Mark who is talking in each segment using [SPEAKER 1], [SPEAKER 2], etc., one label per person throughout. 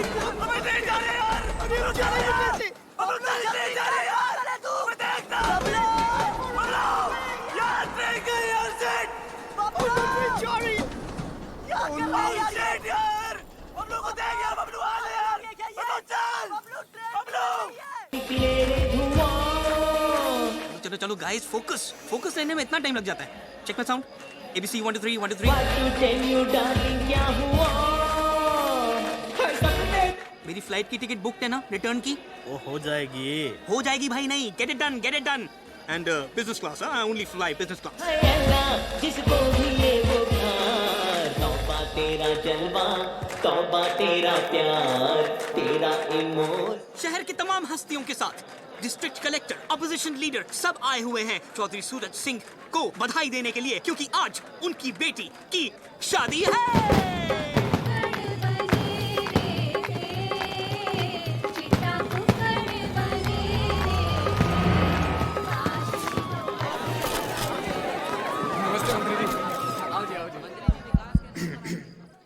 [SPEAKER 1] नहीं जा रहे यार, अभी रुक जा रहे यार, हम लोग नहीं जा रहे यार, मैं देखता यार, ट्रेन गई यार, सेट चोरी यार, यार हम लोग को देख यार, बबलू आ ले यार, बबलू चल, बबलू चलो चलो गाइस, फोकस लेने में इतना टाइम लग जाता है। Check my sound, ABC 1 2 3 1 2 3। मेरी फ्लाइट की टिकट बुक है ना, रिटर्न की?
[SPEAKER 2] वो हो जाएगी
[SPEAKER 1] भाई, नहीं, get it done and business class, only fly business class.
[SPEAKER 3] जिसको भी ये वो प्यार, तौबा तेरा जलवा, तौबा तेरा प्यार, तेरा इमोशन।
[SPEAKER 1] शहर की तमाम हस्तियों के साथ डिस्ट्रिक्ट कलेक्टर, अपोजिशन लीडर सब आए हुए हैं चौधरी सूरज सिंह को बधाई देने के लिए, क्योंकि आज उनकी बेटी की शादी है।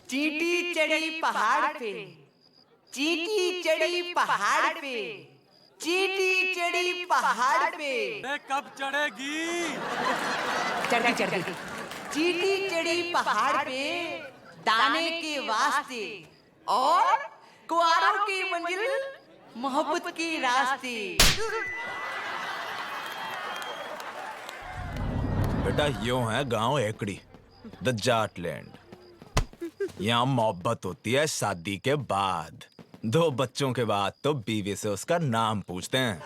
[SPEAKER 4] चींटी चढ़ी पहाड़ पे, चींटी चढ़ी पहाड़ पे, चींटी चढ़ी पहाड़ पे।
[SPEAKER 2] कब चढ़ेगी?
[SPEAKER 4] चढ़ गई। चींटी चढ़ी पहाड़ पे दाने के वास्ते, और कुआरों की मंजिल मोहब्बत के रास्ते।
[SPEAKER 5] बेटा यूं है गांव एकड़ी, द जाट लैंड। यहाँ मोहब्बत होती है शादी के बाद, 2 बच्चों के बाद तो बीवी से उसका नाम पूछते हैं।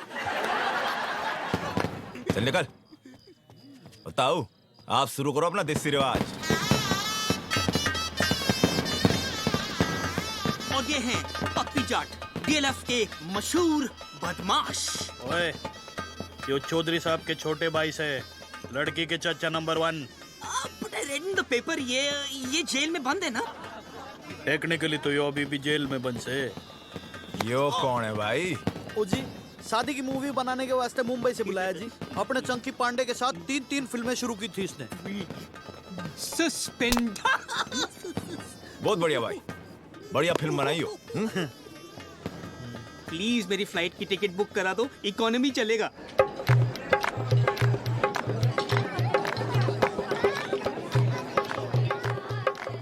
[SPEAKER 5] चल निकल, बताओ आप शुरू करो अपना देसी रिवाज।
[SPEAKER 1] और ये हैं पप्पी जाट, DLF के मशहूर बदमाश।
[SPEAKER 2] ओए, यो चौधरी साहब के छोटे भाई से लड़की के चाचा number 1।
[SPEAKER 1] But I read in the paper, ये जेल में बंद है ना?
[SPEAKER 2] टेक्निकली तो यो अभी भी जेल में बंद से।
[SPEAKER 5] यो कौन है भाई?
[SPEAKER 6] ओ जी, शादी की मूवी बनाने के वास्ते मुंबई से बुलाया जी। अपने चंकी पांडे के साथ 3 फिल्में शुरू की थी इसने।
[SPEAKER 1] सस्पेंड।
[SPEAKER 5] बहुत बढ़िया भाई, बढ़िया फिल्म बनाई हो।
[SPEAKER 1] प्लीज मेरी फ्लाइट की टिकट बुक करा दो, इकोनॉमी चलेगा।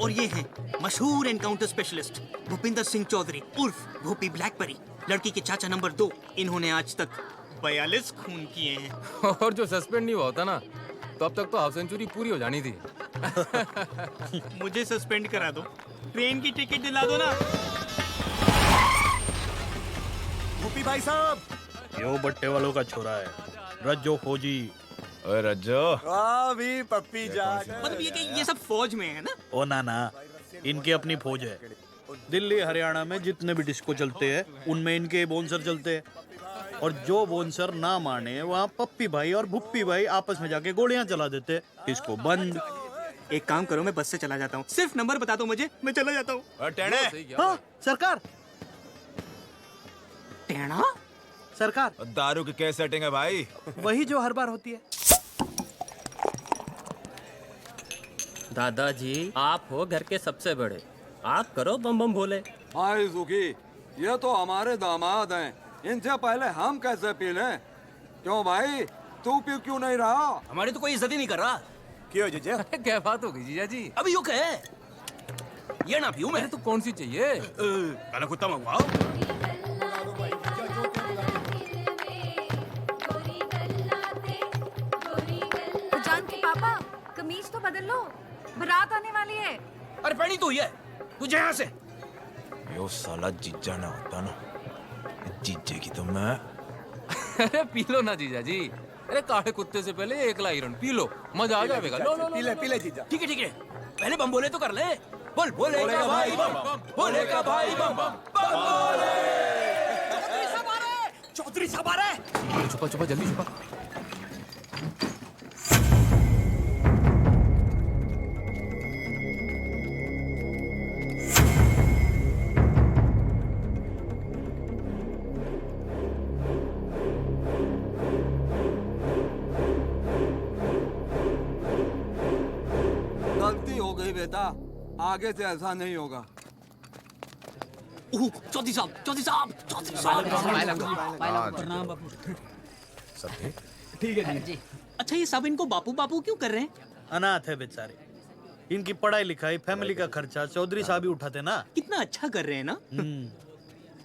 [SPEAKER 1] और ये हैं मशहूर एनकाउंटर स्पेशलिस्ट भूपिंदर सिंह चौधरी उर्फ भूपी ब्लैकबेरी, लड़की के चाचा नंबर 2। इन्होंने आज तक 42 खून किए हैं।
[SPEAKER 7] और जो सस्पेंड नहीं हुआ होता ना, तो अब तक तो हाफ सेंचुरी पूरी हो जानी थी।
[SPEAKER 1] मुझे सस्पेंड करा दो, ट्रेन की टिकट दिला दो ना।
[SPEAKER 6] भूपी भाई साहब,
[SPEAKER 2] यो बट्टे वालों का छोरा है, रज्जो फौजी।
[SPEAKER 5] ओए रज्जो,
[SPEAKER 6] भी पप्पी जाट।
[SPEAKER 1] मतलब ये सब फौज में है ना?
[SPEAKER 2] ओ ना, इनकी अपनी फौज है। दिल्ली हरियाणा में जितने भी डिस्को चलते हैं, उनमें इनके बोनसर चलते हैं। और जो बोनसर ना माने, वहाँ पप्पी भाई और भुप्पी भाई आपस में जाके गोलियां चला देते। इसको बंद।
[SPEAKER 1] एक काम करो, मैं बस से चला जाता हूँ, सिर्फ नंबर बता दो मुझे, मैं चला जाता हूँ।
[SPEAKER 6] हाँ सरकार,
[SPEAKER 1] टेढ़ा
[SPEAKER 6] सरकार,
[SPEAKER 5] दारू की क्या सेटिंग है भाई?
[SPEAKER 6] वही जो हर बार होती है।
[SPEAKER 8] दादाजी, आप हो घर के सबसे बड़े, आप करो बम बम भोले।
[SPEAKER 9] भाई सुखी, ये तो हमारे दामाद हैं, इनसे पहले हम कैसे पी लें? क्यों भाई, तू पी क्यों नहीं रहा?
[SPEAKER 1] हमारी तो कोई इज्जत ही नहीं कर रहा।
[SPEAKER 6] क्यों जीजा?
[SPEAKER 7] क्या बात हो गई जीजा जी?
[SPEAKER 1] अभी यू कहे ये ना पीऊं मैं?
[SPEAKER 7] तो कौन सी चाहिए?
[SPEAKER 1] काला कुत्ता मंगवाओ।
[SPEAKER 10] जान के पापा, कमीज तो बदल लो, बारात आने वाली है।
[SPEAKER 1] अरे पहनी तो ये, तुझे यहाँ से।
[SPEAKER 5] यो साला जीजा ना होता ना, जीजे की तो मैं।
[SPEAKER 7] अरे पी लो ना जीजा जी। अरे काले कुत्ते से पहले 1 लाइरन पी लो, मजा आ जाएगा। लो लो
[SPEAKER 6] पी ले जीजा।
[SPEAKER 1] ठीक है, पहले बम बोले तो कर ले। बोल भोले का भाई बम बम, भोले का भाई बम बम, बम भोले। चौधरी साहब आ रहे।
[SPEAKER 7] छुपा जल्दी छुपा।
[SPEAKER 9] गलती हो गई बेटा, आगे से ऐसा नहीं होगा।
[SPEAKER 1] ओह, चौधरी साहब, चौधरी साहब, चौधरी साहब।
[SPEAKER 5] सब ठीक?
[SPEAKER 1] अच्छा, ये सब इनको बापू बापू क्यों कर रहे हैं?
[SPEAKER 2] अनाथ है बेचारे, इनकी पढ़ाई लिखाई फैमिली का खर्चा चौधरी साहब ही उठाते ना।
[SPEAKER 1] कितना अच्छा कर रहे हैं ना।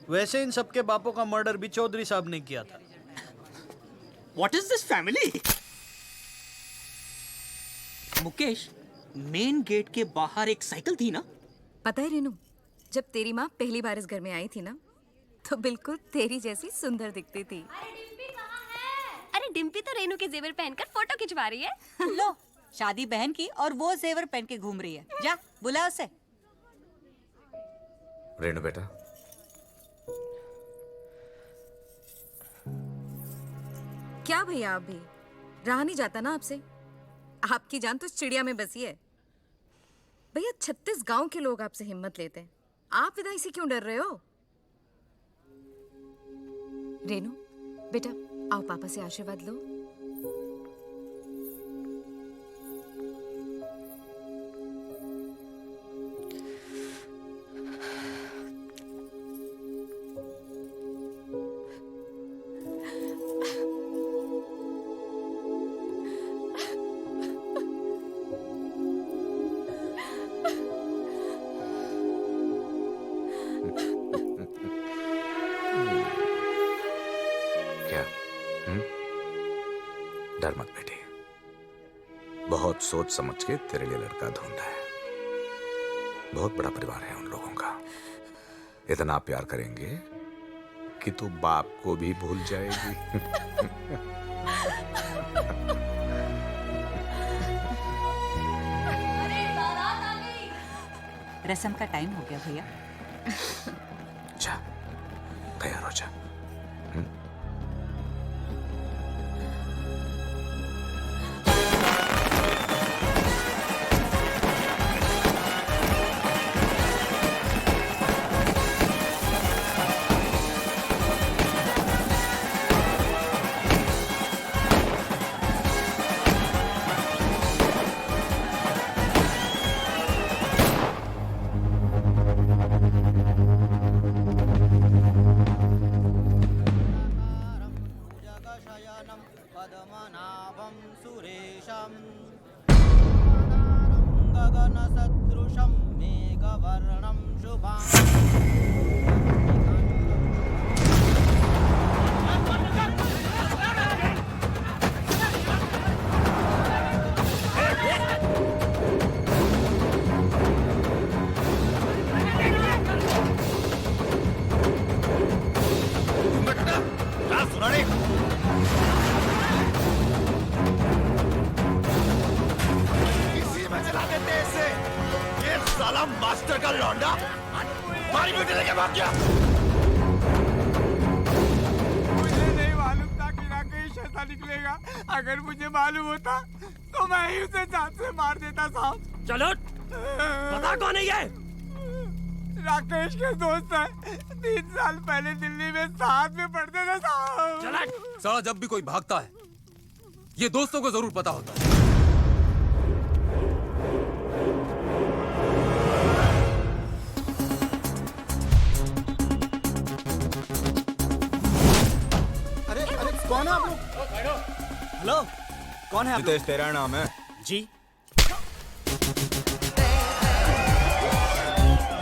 [SPEAKER 2] वैसे इन सबके बापों का मर्डर भी चौधरी साहब ने किया था।
[SPEAKER 1] What is this family? Mukesh, main gate के बाहर एक साइकिल थी ना?
[SPEAKER 10] पता है रेनू, जब तेरी माँ पहली बार इस घर में आई थी ना, तो बिल्कुल तेरी जैसी सुंदर दिखती थी।
[SPEAKER 11] अरे डिम्पी तो रेनू के जेवर पहनकर फोटो खिंचवा रही है।
[SPEAKER 4] लो, शादी बहन की और वो जेवर पहन के घूम रही है। जा बुला उसे।
[SPEAKER 5] रेनू बेटा,
[SPEAKER 10] क्या भैया, आप भी रहा नहीं जाता ना आपसे। आपकी जान तो चिड़िया में बसी है। भैया 36 गांव के लोग आपसे हिम्मत लेते हैं, आप विदाई से क्यों डर रहे हो? रेनू बेटा, आओ पापा से आशीर्वाद लो।
[SPEAKER 5] डर मत बेटी, बहुत सोच समझ के तेरे लिए लड़का ढूंढा है। बहुत बड़ा परिवार है उन लोगों का, इतना प्यार करेंगे कि तू बाप को भी भूल जाएगी।
[SPEAKER 4] रस्म का टाइम हो गया भैया।
[SPEAKER 5] जा, तैयार हो जा।
[SPEAKER 6] पद्मनाभं सुरेशं गगनसदृशं मेघवर्णं
[SPEAKER 5] मास्टर का लौंडा मारी बेटे लेके भाग गया।
[SPEAKER 9] मुझे नहीं मालूम था कि राकेश ऐसा निकलेगा। अगर मुझे मालूम होता तो मैं ही उसे जान से मार देता साहब।
[SPEAKER 1] चलो, पता कौन है ये?
[SPEAKER 9] राकेश के दोस्त है, 3 साल पहले दिल्ली में साथ में पढ़ते थे साहब।
[SPEAKER 7] साला जब भी कोई भागता है, ये दोस्तों को जरूर पता होता है।
[SPEAKER 6] कौन है आप लोग? हेलो, कौन है आप?
[SPEAKER 5] जितेश तेरा नाम है?
[SPEAKER 6] जी।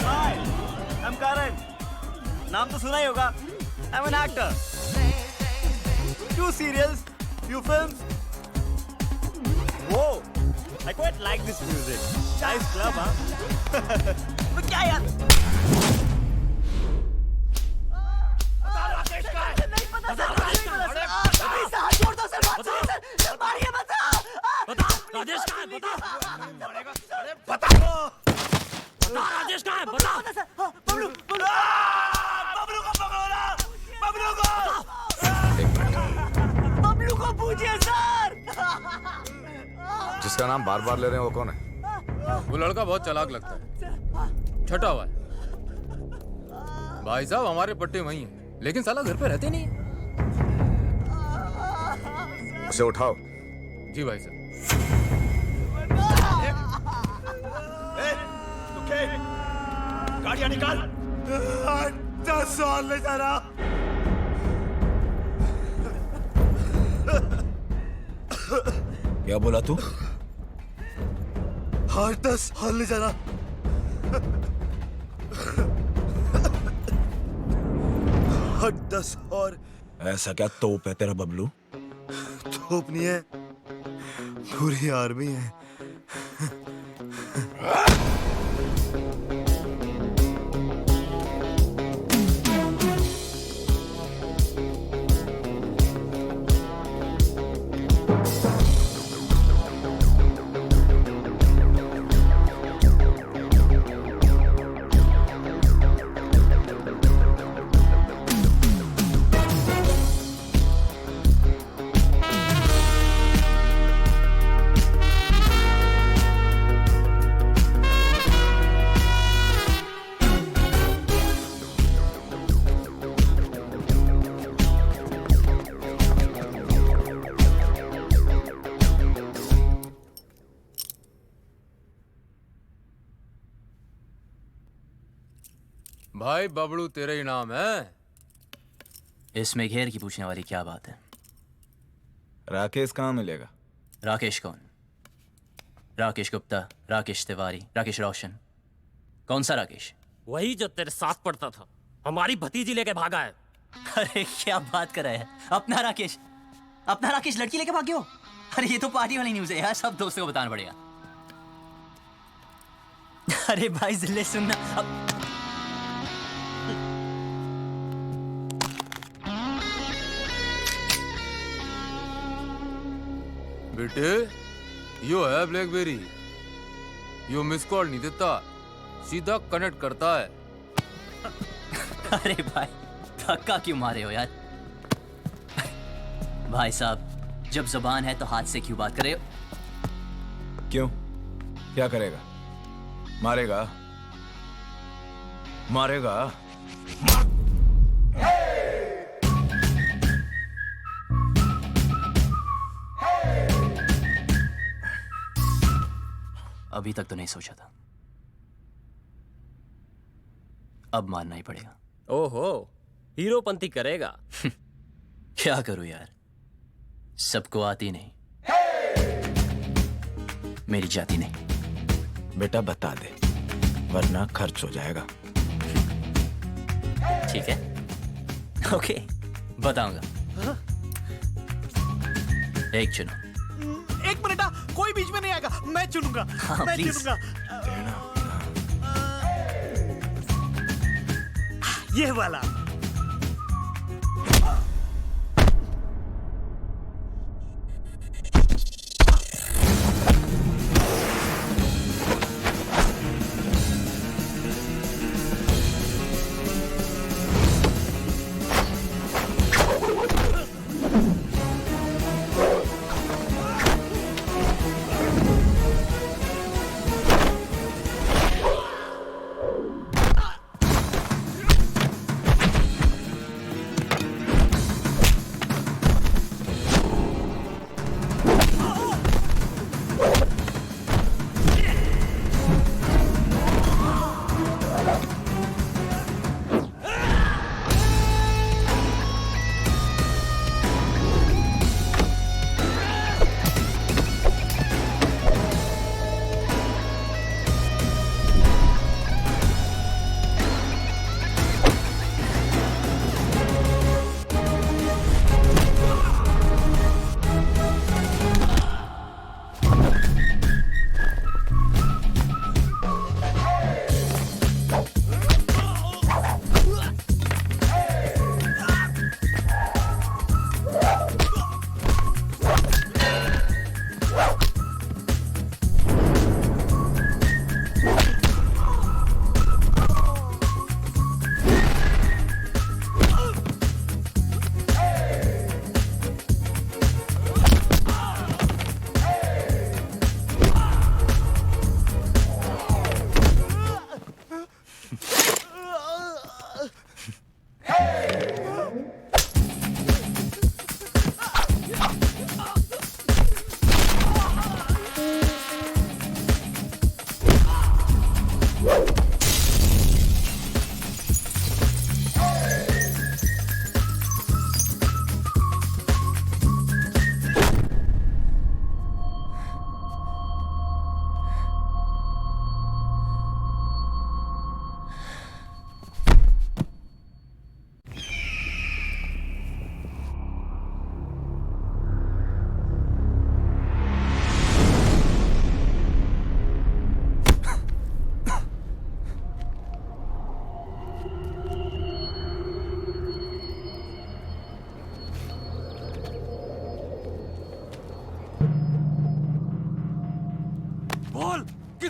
[SPEAKER 12] Hi, I'm Karan. नाम तो सुना ही होगा। I'm an actor. 2 serials, few films. Whoa, I quite like this music. Nice club, huh? तो क्या यार?
[SPEAKER 1] राजेश कहाँ है? बता। बता राजेश कहाँ है? बता।
[SPEAKER 12] बबलू को पकड़ो ना, बबलू को। बबलू को पूछिए सर।
[SPEAKER 5] जिसका नाम बार बार ले रहे हैं वो कौन है?
[SPEAKER 7] वो लड़का बहुत चालाक लगता है, छटा हुआ है। भाई साहब हमारे पट्टे वही हैं, लेकिन साला घर पे रहते नहीं है।
[SPEAKER 5] उसे उठाओ।
[SPEAKER 7] जी भाई साहब।
[SPEAKER 12] गाड़ियां निकाल। 10 और ले जाना।
[SPEAKER 5] क्या बोला तू?
[SPEAKER 12] 10 और ले जाना। 10 और।
[SPEAKER 5] ऐसा क्या तोप है तेरा बबलू?
[SPEAKER 12] तोप नहीं है, पूरी आर्मी है।
[SPEAKER 7] भाई बबलू तेरा ही नाम है?
[SPEAKER 8] इसमें घेर की पूछने वाली क्या बात है?
[SPEAKER 5] राकेश कहाँ मिलेगा?
[SPEAKER 8] राकेश कौन? राकेश गुप्ता, राकेश तिवारी, राकेश रोशन? कौन सा राकेश?
[SPEAKER 13] वही जो तेरे साथ पढ़ता था, हमारी भतीजी लेके भागा है।
[SPEAKER 8] अरे क्या बात कर रहे हैं? अपना राकेश लड़की लेके भागे हो? अरे ये तो पार्टी वाली न्यूज़ है यार, सब दोस्तों को बताना पड़ेगा। अरे भाई जिले सुनना अब।
[SPEAKER 7] बेटे यो है ब्लैकबेरी, यो मिस कॉल नहीं देता, सीधा कनेक्ट करता है।
[SPEAKER 8] अरे भाई धक्का क्यों मारे हो यार? भाई साहब जब जुबान है तो हाथ से क्यों बात करे?
[SPEAKER 5] क्यों? क्या करेगा? मारेगा? मारेगा?
[SPEAKER 8] अभी तक तो नहीं सोचा था, अब मानना ही पड़ेगा।
[SPEAKER 13] ओहो, हीरोपंती करेगा।
[SPEAKER 8] क्या करूं यार, सबको आती नहीं, मेरी जाती नहीं।
[SPEAKER 5] बेटा बता दे वरना खर्च हो जाएगा।
[SPEAKER 8] ठीक है, ओके बताऊंगा। एक चुनो।
[SPEAKER 6] एक मिनट, कोई बीच में नहीं आएगा, मैं चुनूंगा।
[SPEAKER 8] हाँ,
[SPEAKER 6] मैं
[SPEAKER 8] please।
[SPEAKER 6] चुनूंगा। ये वाला।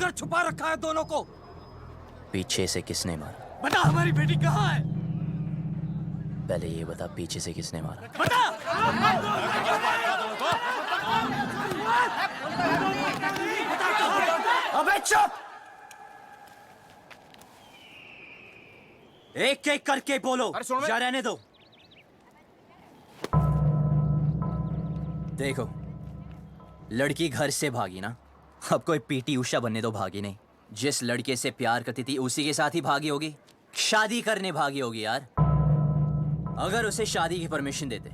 [SPEAKER 9] किधर छुपा रखा है दोनों को?
[SPEAKER 8] पीछे से किसने मारा?
[SPEAKER 9] बता हमारी बेटी कहाँ है?
[SPEAKER 8] पहले ये बता, पीछे से किसने मारा?
[SPEAKER 9] बता!
[SPEAKER 8] अबे चुप! एक एक करके बोलो, या रहने दो। देखो, लड़की घर से भागी ना, अब कोई पीटी उषा बनने तो भागी नहीं। जिस लड़के से प्यार करती थी उसी के साथ ही भागी होगी, शादी करने भागी होगी यार। अगर उसे शादी की परमिशन देते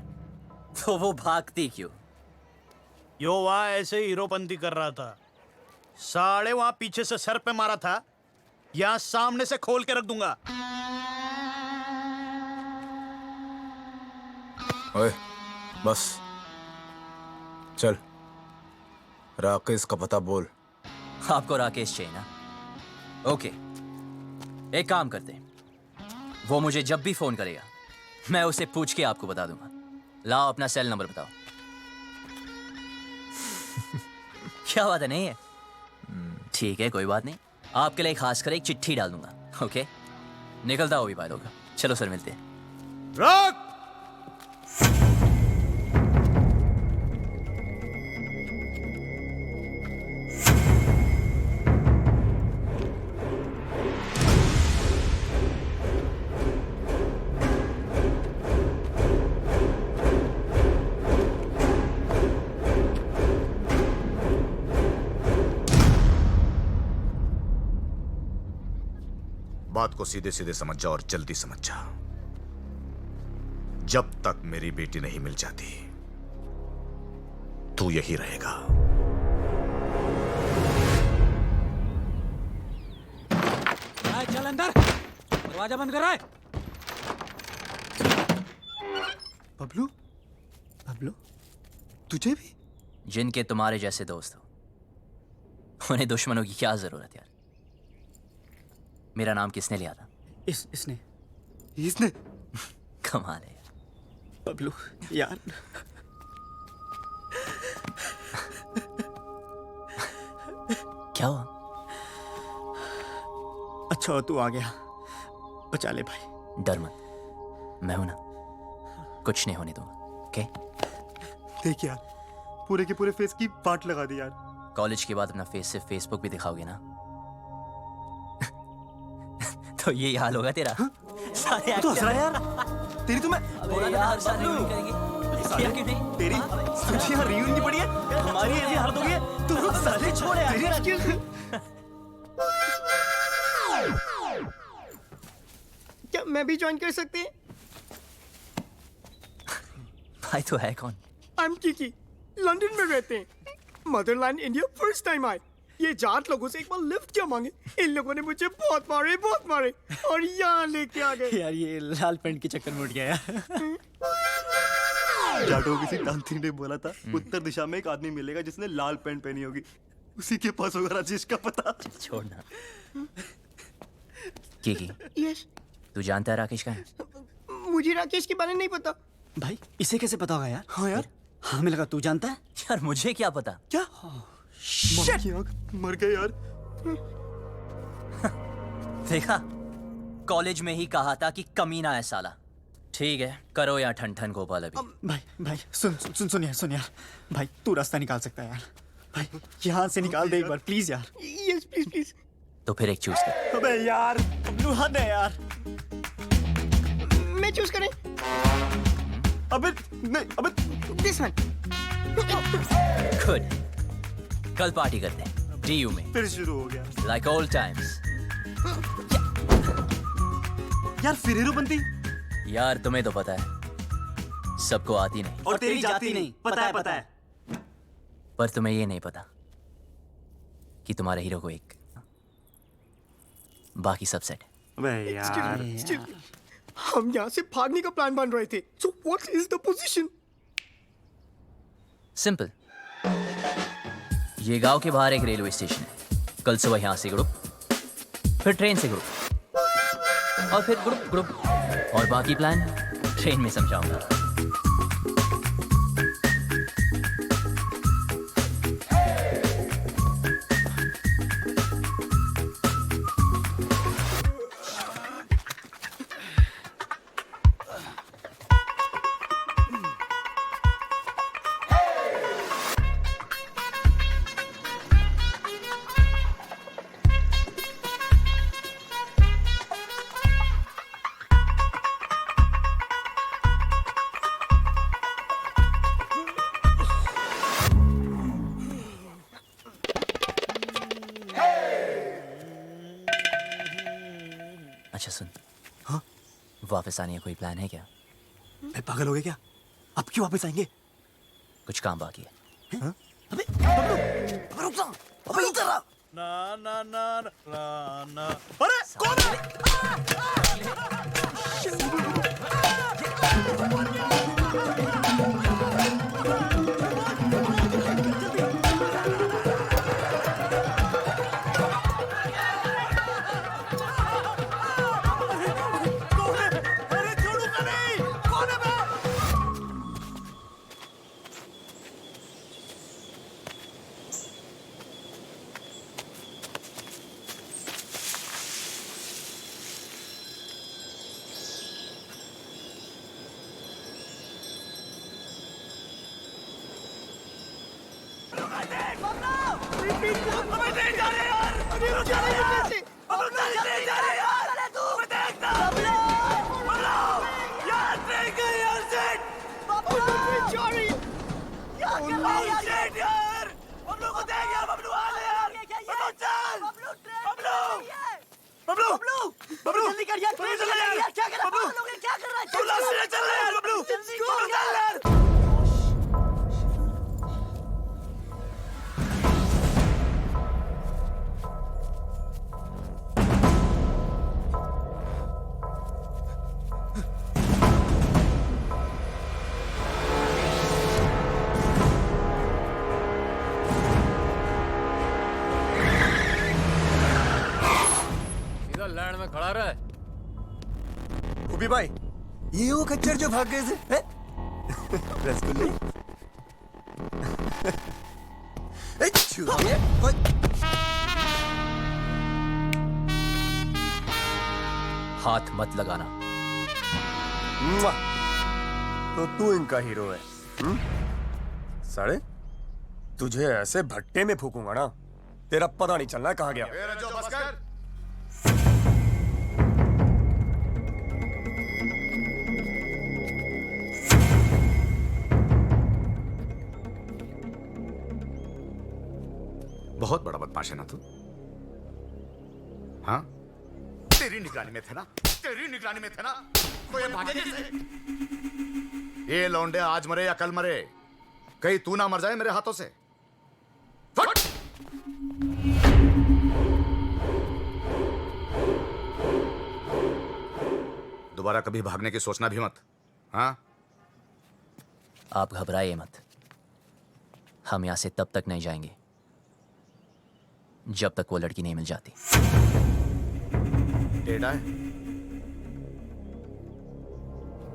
[SPEAKER 8] तो वो भागती क्यों?
[SPEAKER 2] यो वहां ऐसे हीरोपंती कर रहा था, साले वहां पीछे से सर पे मारा था, यहां सामने से खोल के रख दूंगा।
[SPEAKER 5] ओए, बस चल, राकेश का पता बोल।
[SPEAKER 8] आपको राकेश चाहिए ना? ओके, एक काम करते हैं, वो मुझे जब भी फोन करेगा मैं उसे पूछ के आपको बता दूंगा। लाओ अपना सेल नंबर बताओ। क्या बात है, नहीं है? ठीक है, कोई बात नहीं, आपके लिए खास कर एक चिट्ठी डाल दूंगा। ओके, निकलता हो भी भाई लोग। चलो सर, मिलते हैं।
[SPEAKER 9] रॉक!
[SPEAKER 14] बात को सीधे सीधे समझ जा और जल्दी समझ जा। जब तक मेरी बेटी नहीं मिल जाती तू यही रहेगा।
[SPEAKER 9] चल अंदर, दरवाजा बंद कर रहा है।
[SPEAKER 12] बबलू, बबलू, तुझे भी?
[SPEAKER 8] जिनके तुम्हारे जैसे दोस्त हो उन्हें दुश्मनों की क्या जरूरत यार? मेरा नाम किसने लिया था?
[SPEAKER 12] इसने
[SPEAKER 8] कमाल है
[SPEAKER 12] बबलू यार।
[SPEAKER 8] क्या हुआ?
[SPEAKER 12] अच्छा हो तू आ गया, बचा ले भाई।
[SPEAKER 8] डर मत, मैं हूं ना, कुछ नहीं होने दूंगा। ओके?
[SPEAKER 12] देख यार, पूरे के पूरे फेस की वाट लगा दी यार।
[SPEAKER 8] कॉलेज के बाद अपना फेस सिर्फ फेसबुक पे दिखाओगे ना तो यही हाल होगा तेरा। सारे
[SPEAKER 12] तो हंस रहा है यार, तेरी तो मैं
[SPEAKER 8] बोला था हर साल रियूनियन करेंगे, किया क्यों नहीं?
[SPEAKER 12] तेरी तुझे यहाँ रियूनियन की पड़ी है, हमारी ऐसी हालत हो गई है, तू रुक साले, छोड़ यार।
[SPEAKER 15] क्या मैं भी ज्वाइन कर सकते हैं?
[SPEAKER 8] भाई तो है कौन?
[SPEAKER 15] आई एम किकी, लंदन में रहते हैं। मदरलैंड इंडिया फर्स्ट टाइम आए। ये जाट लोगों से एक बार लिफ्ट क्या मांगे, इन लोगों ने मुझे बहुत मारे और यहाँ लेके आ गए।
[SPEAKER 12] यार ये लाल पेंट के चक्कर में उठ गया यार। जाटों किसी तांत्रिक ने बोला था उत्तर दिशा में एक आदमी मिलेगा जिसने लाल पेंट पहनी होगी, उसी के पास होगा राजेश का पता।
[SPEAKER 8] छोड़ना। किकी,
[SPEAKER 15] यस,
[SPEAKER 8] तू जानता है राकेश कहाँ है?
[SPEAKER 15] मुझे राकेश के बारे में नहीं पता।
[SPEAKER 12] भाई इसे कैसे पता होगा यार? हाँ यार, हाँ हमें लगा तू जानता है।
[SPEAKER 8] यार मुझे क्या पता?
[SPEAKER 12] क्या? मर गए यार।
[SPEAKER 8] देखा, कॉलेज में ही कहा था कि कमीना है साला। ठीक है, करो या ठन ठन गोपाल अभी।
[SPEAKER 12] भाई सुन यार, भाई तू रास्ता निकाल सकता है यार, भाई यहाँ से निकाल दे एक बार प्लीज यार।
[SPEAKER 15] Yes please.
[SPEAKER 8] तो फिर एक चूज कर।
[SPEAKER 12] अबे यार, हद है यार।
[SPEAKER 15] मैं चूज करें?
[SPEAKER 12] अबे नहीं, अबे
[SPEAKER 15] दिस वन।
[SPEAKER 8] गुड, कल पार्टी करते हैं DU में।
[SPEAKER 12] फिर शुरू हो गया
[SPEAKER 8] लाइक ओल्ड टाइम्स।
[SPEAKER 12] यार फिर हीरोपंती?
[SPEAKER 8] यार तुम्हें तो पता है सबको आती नहीं,
[SPEAKER 12] और तेरी जाती नहीं, पता है।
[SPEAKER 8] पर तुम्हें ये नहीं पता कि तुम्हारे हीरो को एक, बाकी सब सेट है।
[SPEAKER 12] अबे यार,
[SPEAKER 15] हम यहाँ से भागने का प्लान बन रहे थे। So what is the position?
[SPEAKER 8] Simple, ये गांव के बाहर एक रेलवे स्टेशन है। कल सुबह यहाँ से ग्रुप, फिर ट्रेन से ग्रुप, और फिर ग्रुप, और बाकी प्लान ट्रेन में समझाऊंगा। अच्छा सुन, हाँ, वापस आने का कोई प्लान है क्या?
[SPEAKER 12] मैं पागल हो गया क्या? अब क्यों वापस आएंगे?
[SPEAKER 8] कुछ काम बाकी है।
[SPEAKER 12] हाँ? अबे रुक जा, अबे इधर आ।
[SPEAKER 6] ना ना ना ना ना, अरे कौन है?
[SPEAKER 7] लैंड में खड़ा रहा है।
[SPEAKER 12] उबी भाई, ये वो खच्चर जो भाग गए थे? रसगुल्ले।
[SPEAKER 8] हाथ मत लगाना।
[SPEAKER 12] तो तू इनका हीरो है? साले, तुझे ऐसे भट्टे में फूकूंगा ना, तेरा पता नहीं चलना कहाँ गया।
[SPEAKER 14] बहुत बड़ा बदमाश है ना तू? हाँ, तेरी निगरानी में थे ना, तेरी निगरानी में थे ना, तो ये भागे कैसे? ये लौंडे आज मरे या कल मरे, कहीं तू ना मर जाए मेरे हाथों से। फट! दोबारा कभी भागने की सोचना भी मत। हाँ?
[SPEAKER 8] आप घबराइए मत, हम यहां से तब तक नहीं जाएंगे जब तक वो लड़की नहीं मिल जाती।
[SPEAKER 14] टेढ़ा है,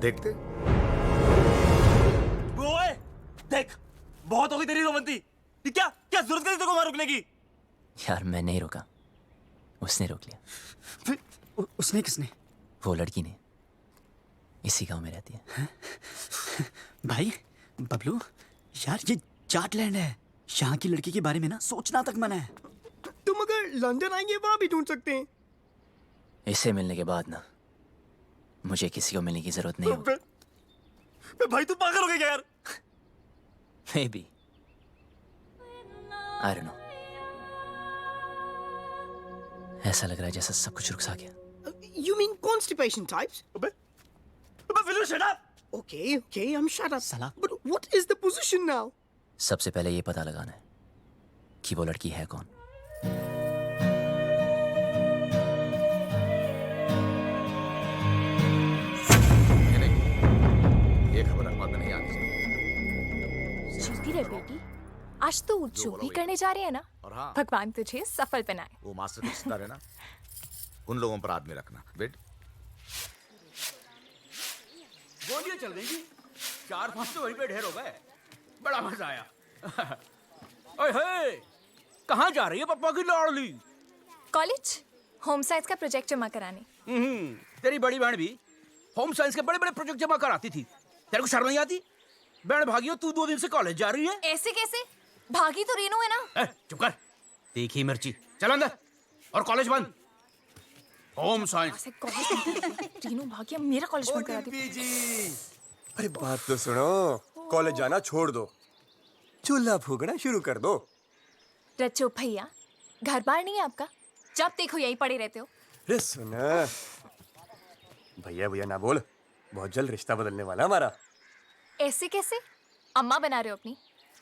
[SPEAKER 14] देखते।
[SPEAKER 12] ओए, देख, बहुत हो गई तेरी रोमंती। क्या क्या जरूरत करी तेरे को वहां रुकने की?
[SPEAKER 8] यार मैं नहीं रुका, उसने रोक लिया।
[SPEAKER 12] उसने किसने?
[SPEAKER 8] वो लड़की ने, इसी गांव में रहती है।
[SPEAKER 12] भाई बबलू, यार ये जाटलैंड है, यहाँ की लड़की के बारे में ना सोचना तक मना है।
[SPEAKER 15] तुम अगर लंदन आएंगे वहां भी ढूंढ सकते हैं।
[SPEAKER 8] इसे मिलने के बाद ना मुझे किसी को मिलने की जरूरत नहीं होगी।
[SPEAKER 12] भाई तू पागल हो गया यार।
[SPEAKER 8] Maybe. I don't know. ऐसा लग रहा है जैसा सब कुछ रुक सा गया।
[SPEAKER 15] You mean constipation types?
[SPEAKER 12] Will you shut up?
[SPEAKER 15] Okay, okay, I'm shut up.
[SPEAKER 8] साला।
[SPEAKER 15] But what is the position now?
[SPEAKER 8] सबसे पहले ये पता लगाना है कि वो लड़की है कौन।
[SPEAKER 14] ये खबर अखबार में नहीं आनी चाहिए।
[SPEAKER 16] चलती रहे बेटी, आज तो जो भी करने जा रहे हैं ना,
[SPEAKER 14] और हाँ,
[SPEAKER 16] भगवान तुझे सफल बनाए।
[SPEAKER 14] वो मास्टर की सितारे ना, उन लोगों पर आदमी रखना। वेट,
[SPEAKER 17] गोलियां चल गई थी, 4-5 तो वहीं पे ढेर हो गए। बड़ा मजा आया। ओए, कहाँ जा रही है पप्पा की लाडली?
[SPEAKER 16] कॉलेज होम साइंस का प्रोजेक्ट जमा कराने।
[SPEAKER 17] तेरी बड़ी बहन भी होम साइंस के बड़े बड़े प्रोजेक्ट जमा कराती थी। तेरे को शर्म नहीं आती? बहन भागियो, तू 2 दिन से कॉलेज जा रही है।
[SPEAKER 16] ऐसे कैसे? भागी तो रेनू है ना।
[SPEAKER 17] चुप कर, तीखी मिर्ची। चल अंदर, और कॉलेज बंद। Home science.
[SPEAKER 16] रेनू भागी, मेरा कॉलेज बंद करा दी।
[SPEAKER 12] अरे बात तो सुनो, कॉलेज जाना छोड़ दो, चूल्हा फूकना शुरू कर दो।
[SPEAKER 16] रचो भैया, घर बार नहीं है आपका? जब देखो यही पड़े रहते हो।
[SPEAKER 12] अरे सुना, भैया भैया ना बोल, बहुत जल्द रिश्ता बदलने वाला हमारा।
[SPEAKER 16] ऐसे कैसे? अम्मा बना रहे हो अपनी?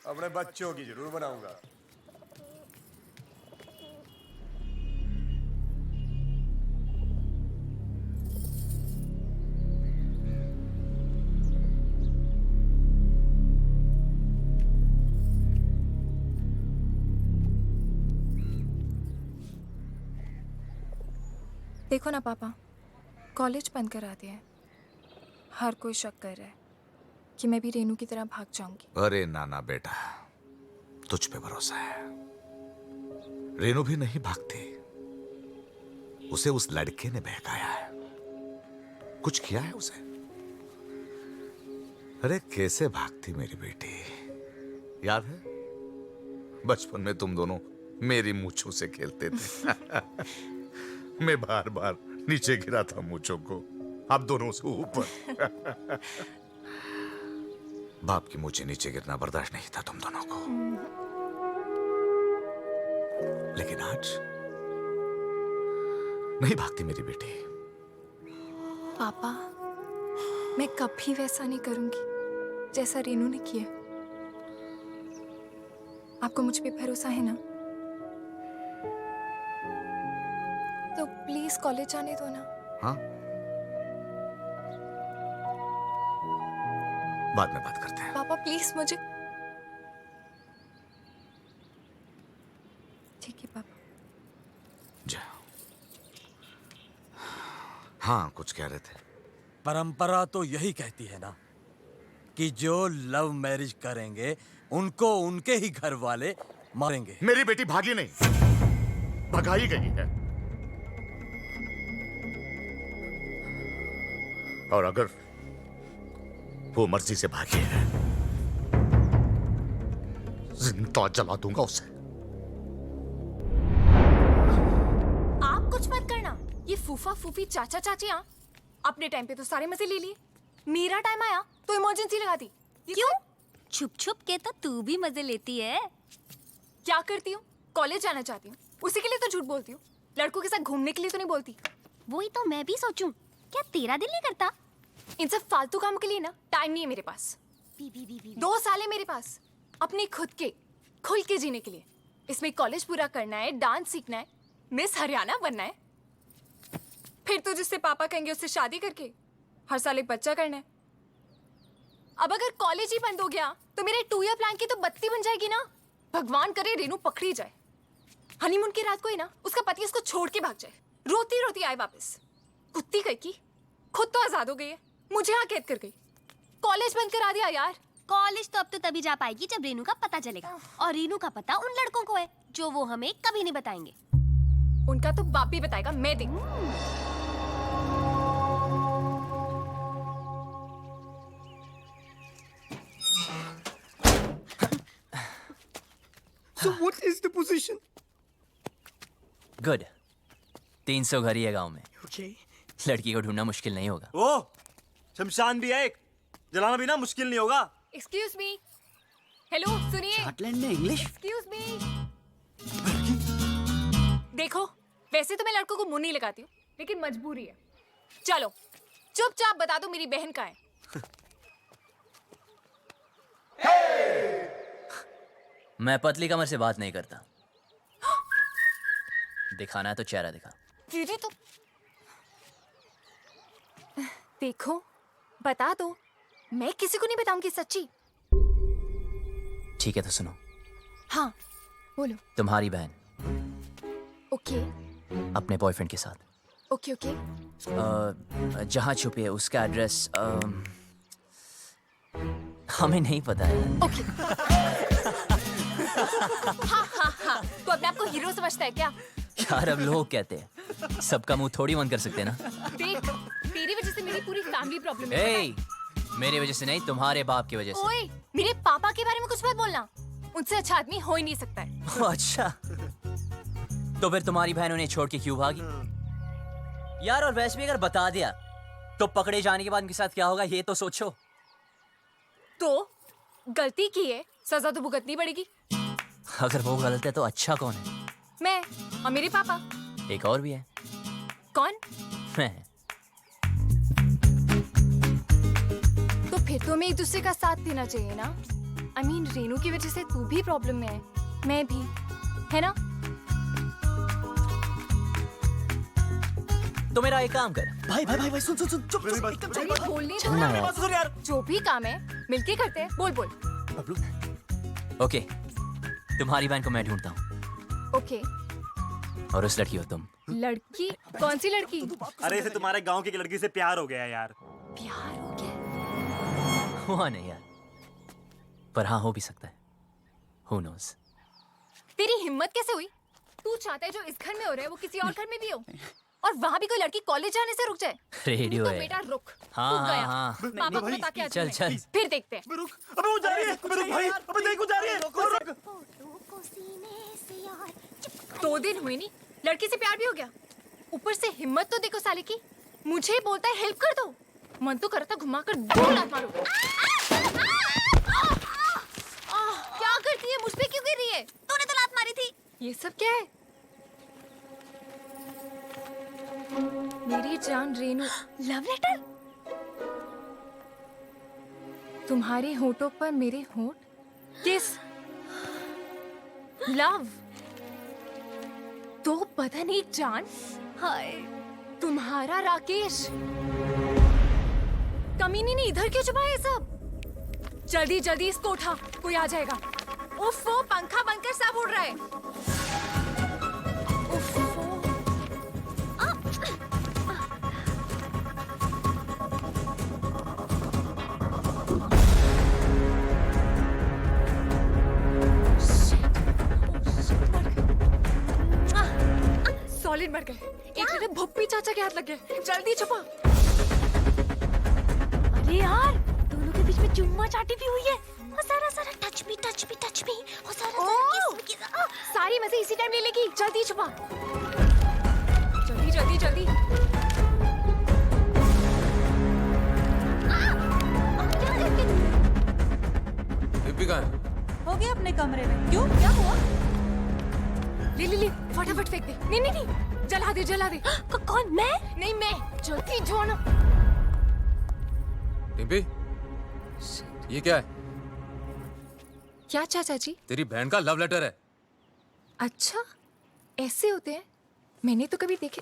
[SPEAKER 12] अपने बच्चों की जरूर बनाऊंगा।
[SPEAKER 16] देखो ना पापा, कॉलेज बंद करा दिया है। हर कोई शक कर रहा है कि मैं भी रेनू की तरह भाग जाऊंगी।
[SPEAKER 14] अरे नाना बेटा, तुझ पे भरोसा है। रेनू भी नहीं भागती, उसे उस लड़के ने बहकाया है। कुछ किया है उसे। अरे कैसे भागती मेरी बेटी, याद है बचपन में तुम दोनों मेरी मूंछों से खेलते थे। मैं बार बार नीचे गिरा था मूंछों को, आप दोनों से ऊपर। बाप की मूंछें नीचे गिरना बर्दाश्त नहीं था तुम दोनों को। लेकिन आज नहीं भागती मेरी बेटी।
[SPEAKER 16] पापा, मैं कभी वैसा नहीं करूंगी जैसा रेनू ने किया। आपको मुझ पे भरोसा है ना? तो प्लीज कॉलेज जाने दो ना।
[SPEAKER 14] हाँ, बाद में बात करते हैं।
[SPEAKER 16] पापा प्लीज मुझे। ठीक है पापा।
[SPEAKER 14] जा। हाँ, कुछ कह रहे थे।
[SPEAKER 18] परंपरा तो यही कहती है ना कि जो लव मैरिज करेंगे उनको उनके ही घर वाले मारेंगे।
[SPEAKER 14] मेरी बेटी भागी नहीं, भगाई गई है। और अगर वो मर्जी से भागी है, जिंदा जला दूंगा उसे।
[SPEAKER 16] आप कुछ मत करना। ये फूफा फूफी चाचा चाचियां अपने टाइम पे तो सारे मजे ले लिए। मेरा टाइम आया तो इमरजेंसी लगा दी।
[SPEAKER 11] क्यों? छुप छुप के तो तू भी मजे लेती है।
[SPEAKER 16] क्या करती हूँ? कॉलेज जाना चाहती हूँ, उसी के लिए तो झूठ बोलती हूँ। लड़कों के साथ घूमने के लिए तो नहीं बोलती।
[SPEAKER 11] वही तो मैं भी सोचूं, क्या तेरा दिल नहीं करता?
[SPEAKER 16] इन सब फालतू काम के लिए ना टाइम नहीं है मेरे पास। 2 साल है मेरे पास अपने खुद के खुल के जीने के लिए। इसमें कॉलेज पूरा करना है, डांस सीखना है, मिस हरियाणा बनना है, फिर तो जिससे पापा कहेंगे उससे शादी करके हर साल एक बच्चा करना है। अब अगर कॉलेज ही बंद हो गया तो मेरे 2 ईयर प्लान की तो बत्ती बन जाएगी ना। भगवान करे रेनू पकड़ी जाए, हनीमून की रात को ही ना उसका पति उसको छोड़ के भाग जाए, रोती रोती आए वापस। कुत्ती कहीं की खुद तो आजाद हो गई है, मुझे यहाँ कैद कर गई। कॉलेज बंद करा दिया यार।
[SPEAKER 11] कॉलेज तो अब तो तभी जा पाएगी जब रेनू का पता चलेगा, और रेनू का पता उन लड़कों को है जो वो हमें कभी नहीं बताएंगे।
[SPEAKER 16] उनका तो बाप भी बताएगा, मैं देख।
[SPEAKER 15] So what is the position?
[SPEAKER 8] Good. 300 घर ही है गांव में।
[SPEAKER 15] Okay.
[SPEAKER 8] लड़की को ढूंढना मुश्किल नहीं होगा।
[SPEAKER 6] ओ, शमशान भी है एक, जलाना भी ना मुश्किल नहीं होगा।
[SPEAKER 16] Excuse me. हेलो सुनिए।
[SPEAKER 6] स्कॉटलैंड में इंग्लिश।
[SPEAKER 16] Excuse me. देखो, वैसे तो मैं लड़कों को मुंह नहीं लगाती हूँ, लेकिन मजबूरी है। चलो चुपचाप बता दो मेरी बहन कहाँ है।
[SPEAKER 8] मैं पतली कमर से बात नहीं करता। दिखाना है तो चेहरा दिखा।
[SPEAKER 16] तेरे तो देखो, बता दो, मैं किसी को नहीं बताऊंगी सच्ची।
[SPEAKER 8] ठीक है तो सुनो।
[SPEAKER 16] हाँ बोलो।
[SPEAKER 8] तुम्हारी बहन
[SPEAKER 16] ओके
[SPEAKER 8] अपने बॉयफ्रेंड के साथ
[SPEAKER 16] ओके ओके
[SPEAKER 8] जहाँ छुपी है उसका एड्रेस हमें नहीं पता है।
[SPEAKER 16] ओके। हाँ हाँ हाँ, तो अपने आप को हीरो समझता है क्या?
[SPEAKER 8] यार अब लोग कहते हैं, सबका मुंह थोड़ी बंद कर सकते ना।
[SPEAKER 16] देख, तेरी वजह से मेरी पूरी फैमिली प्रॉब्लम है।
[SPEAKER 8] ए, मेरी वजह से नहीं, तुम्हारे बाप की वजह से।
[SPEAKER 16] ओए, मेरे पापा के बारे में कुछ मत बोलना। उनसे अच्छा आदमी हो ही नहीं सकता है।
[SPEAKER 8] अच्छा, तो फिर तुम्हारी बहन उन्हें छोड़ के क्यों भागी? यार और वैसे भी अगर बता दिया तो पकड़े जाने के बाद उनके साथ क्या होगा ये तो सोचो।
[SPEAKER 16] तो गलती की है, सजा तो भुगतनी पड़ेगी।
[SPEAKER 8] अगर वो गलत है तो अच्छा कौन है?
[SPEAKER 16] मैं और मेरे पापा।
[SPEAKER 8] एक और भी है।
[SPEAKER 16] कौन?
[SPEAKER 8] मैं।
[SPEAKER 16] फिर तो हमें एक दूसरे का साथ देना चाहिए ना। I mean, रेनू की वजह से तू भी प्रॉब्लम में है, मैं भी, है ना?
[SPEAKER 8] तो मेरा एक काम कर।
[SPEAKER 15] भाई सुन चुप
[SPEAKER 16] अरे बोलने दो
[SPEAKER 8] चलना
[SPEAKER 16] ना।
[SPEAKER 8] यार।
[SPEAKER 16] जो भी काम है मिलके करते हैं। बोल।
[SPEAKER 8] ओके, तुम्हारी बहन को मैं ढूंढता हूँ
[SPEAKER 16] ओके।
[SPEAKER 8] और उस लड़की हो तुम।
[SPEAKER 16] लड़की? कौन सी लड़की?
[SPEAKER 19] अरे इसे तुम्हारे गांव की एक लड़की से प्यार हो गया यार।
[SPEAKER 16] प्यार हो गया?
[SPEAKER 8] हुआ नहीं यार, पर हाँ हो भी सकता है। Who knows?
[SPEAKER 16] तेरी हिम्मत कैसे हुई? तू चाहता है जो इस घर में हो रहा है वो किसी और घर में भी हो, और वहाँ भी कोई लड़की कॉलेज जाने से रुक जाए?
[SPEAKER 8] रेडियो
[SPEAKER 16] तो
[SPEAKER 8] है।
[SPEAKER 16] बेटा रुक।
[SPEAKER 8] हाँ,
[SPEAKER 16] तू गया।
[SPEAKER 8] हाँ।
[SPEAKER 16] पापा को बता के
[SPEAKER 8] चल, चल।
[SPEAKER 16] फिर देखते हैं।
[SPEAKER 19] अबे वो जा रही है, भाई, अबे देख वो जा रही है।
[SPEAKER 16] 2 दिन हुए नहीं, लड़की से प्यार भी हो गया। ऊपर से हिम्मत तो देखो साले की, मुझे बोलता है हेल्प कर दो। मन तो करता घुमा कर 2 लात मारो। क्या करती है? मुझ पे क्यों गिर रही है? तूने तो लात मारी थी। ये सब क्या है? मेरी जान रेनू, लव लेटर? तुम्हारे होठों पर मेरे होठ, किस, लव। तो पता नहीं जान, हाय तुम्हारा राकेश। कमीनी ने इधर क्यों छुपाया ये सब? जल्दी जल्दी इसको उठा, कोई आ जाएगा। उफ, वो पंखा बनकर सब उड़ रहा है। उफ, सॉलिड मर गए। एक मिनट, भुप्पी चाचा के हाथ लग गए। जल्दी छुपा। अरे यार, दोनों के बीच में चुम्मा चाटी भी हुई है। और सारा टच मी और सारा किस। सारी मजे इसी टाइम ले लेगी। जल्दी छुपा, जल्दी।
[SPEAKER 7] दिव्या कहाँ है?
[SPEAKER 4] हो गया अपने कमरे में। क्यों, क्या हुआ?
[SPEAKER 16] ले फटाफट फेंक दे। नहीं, जला दे। कौन? मैं? मैं। जल्दी जोड़ो।
[SPEAKER 7] डिम्पी, ये क्या है?
[SPEAKER 16] क्या चाचा जी?
[SPEAKER 7] तेरी बहन का लव लेटर है।
[SPEAKER 16] अच्छा, ऐसे होते हैं? मैंने तो कभी देखे।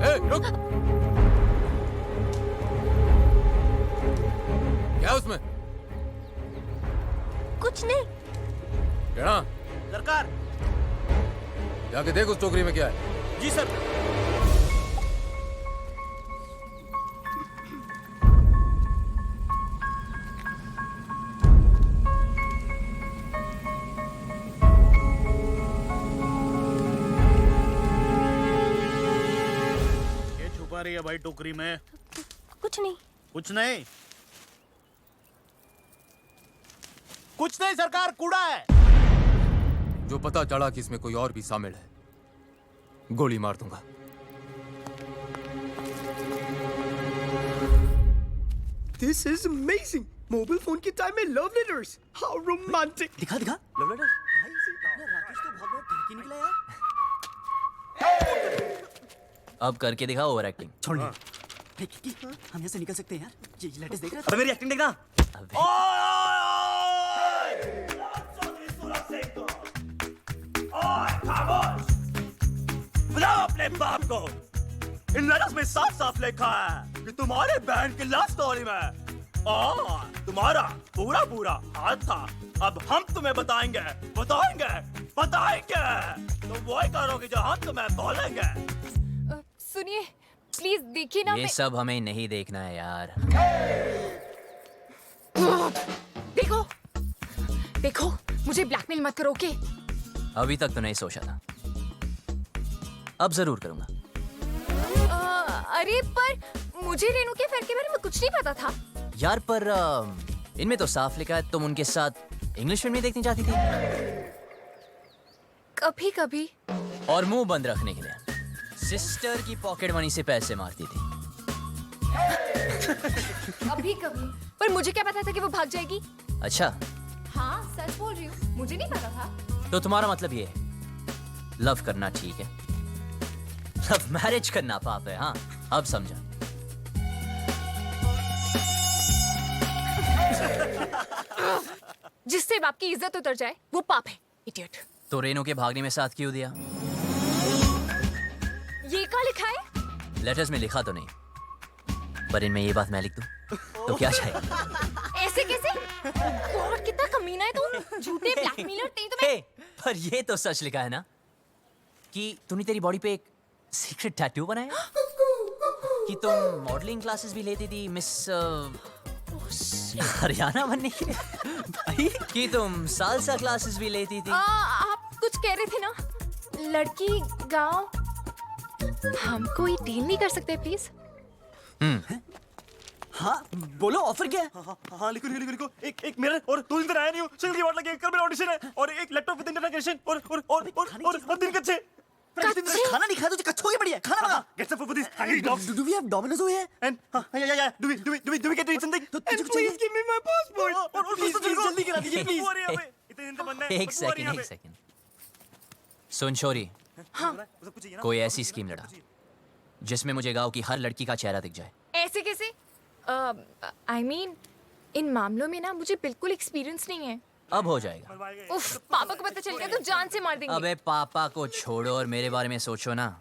[SPEAKER 7] ए, रुक। क्या उसमें?
[SPEAKER 11] कुछ नहीं।
[SPEAKER 7] क्या?
[SPEAKER 19] सरकार।
[SPEAKER 7] जाके देख उस टोकरी में क्या है।
[SPEAKER 19] जी सर।
[SPEAKER 2] ये छुपा रही है भाई टोकरी में?
[SPEAKER 11] कुछ नहीं
[SPEAKER 19] सरकार, कूड़ा है।
[SPEAKER 7] जो पता चला कि इसमें कोई और भी शामिल है, गोली मार दूंगा।
[SPEAKER 15] This is amazing. Mobile phone के टाइम में लव लेटर्स, हाउ रोमांटिक।
[SPEAKER 8] दिखा
[SPEAKER 19] लव लेटर।
[SPEAKER 15] भाई से राकेश तो बहुत बड़ा ठगी निकला यार।
[SPEAKER 8] अब करके दिखा ओवर एक्टिंग।
[SPEAKER 15] छोड़ हम यहाँ से निकल सकते हैं यार। ये लेटेस्ट देख रहा
[SPEAKER 19] अबे मेरी एक्टिंग देखना। बुलाओ अपने बाप को। इन लेटर्स में साफ लिखा है कि तुम्हारे बहन की लव स्टोरी में तुम्हारा पूरा हाथ था। अब हम तुम्हें बताएंगे। तुम वही करोगे जो हम तुम्हें बोलेंगे।
[SPEAKER 16] सुनिए, प्लीज देखिए ना।
[SPEAKER 8] ये सब हमें नहीं देखना है यार।
[SPEAKER 16] देखो, मुझे ब्लैकमेल मत करो, ओके?
[SPEAKER 8] अभी तक तो नहीं सोचा था, अब जरूर करूंगा।
[SPEAKER 16] अरे पर मुझे रेनू के अफेयर के बारे में कुछ नहीं पता था
[SPEAKER 8] यार। पर इनमें तो साफ लिखा है तुम उनके साथ इंग्लिश फिल्में देखनी चाहती थी।
[SPEAKER 16] कभी कभी।
[SPEAKER 8] और मुंह बंद रखने के लिए सिस्टर की पॉकेट मनी से पैसे मारती थी।
[SPEAKER 16] कभी कभी। पर मुझे क्या पता था कि वो भाग जाएगी?
[SPEAKER 8] अच्छा,
[SPEAKER 16] हाँ, सच बोल रही हूँ, मुझे नहीं पता था।
[SPEAKER 8] तो तुम्हारा मतलब ये है लव करना ठीक है, लव मैरिज करना पाप है? हाँ, अब समझा।
[SPEAKER 16] जिससे बाप की इज्जत उतर जाए वो पाप है, इडियट।
[SPEAKER 8] तो रेनू के भागने में साथ क्यों दिया?
[SPEAKER 16] ये क्या लिखा है?
[SPEAKER 8] लेटर्स में लिखा तो नहीं, पर इनमें ये बात मैं लिख दूं तो क्या चाहिए?
[SPEAKER 16] ऐसे कैसे? गॉड, कितना कमीना है तू, झूठे ब्लैकमेलर। तुम्हें
[SPEAKER 8] पर ये तो सच लिखा है ना कि तूने तेरी बॉडी पे एक सीक्रेट टैटू बनाया, कि तुम मॉडलिंग क्लासेस भी लेती थी मिस हरियाणा बनने के लिए, कि तुम सालसा क्लासेस भी लेती थी।
[SPEAKER 16] आप कुछ कह रहे थे ना, लड़की गांव। हम कोई डील नहीं कर सकते प्लीज?
[SPEAKER 19] हाँ बोलो, ऑफर क्या है? हाँ लिखो लिखो लिखो। एक मिरर और 2 दिन तक आया नहीं हूँ, सिंगल की वाट लगी, कल मेरा ऑडिशन है, और एक लैपटॉप विद इंटरनेशन और दिन कच्चे। खाना नहीं खाया तो कच्चों की बढ़िया खाना मंगा। Get some food for this. Do we have Domino's over here? And yeah. Do we get to eat something? तो please give me my passport. और जल्दी करा दीजिए प्लीज। इतने दिन तक बनना है।
[SPEAKER 8] एक सेकंड। सुन छोरी, कोई ऐसी स्कीम लड़ा जिसमें मुझे गांव की हर लड़की का चेहरा दिख जाए।
[SPEAKER 16] ऐसे कैसे? I mean, इन मामलों में ना मुझे बिल्कुल एक्सपीरियंस नहीं है।
[SPEAKER 8] अब हो जाएगा।
[SPEAKER 16] उफ, पापा को पता चल गया तो जान से मार देंगे।
[SPEAKER 8] अबे पापा को छोड़ो और मेरे बारे में सोचो ना।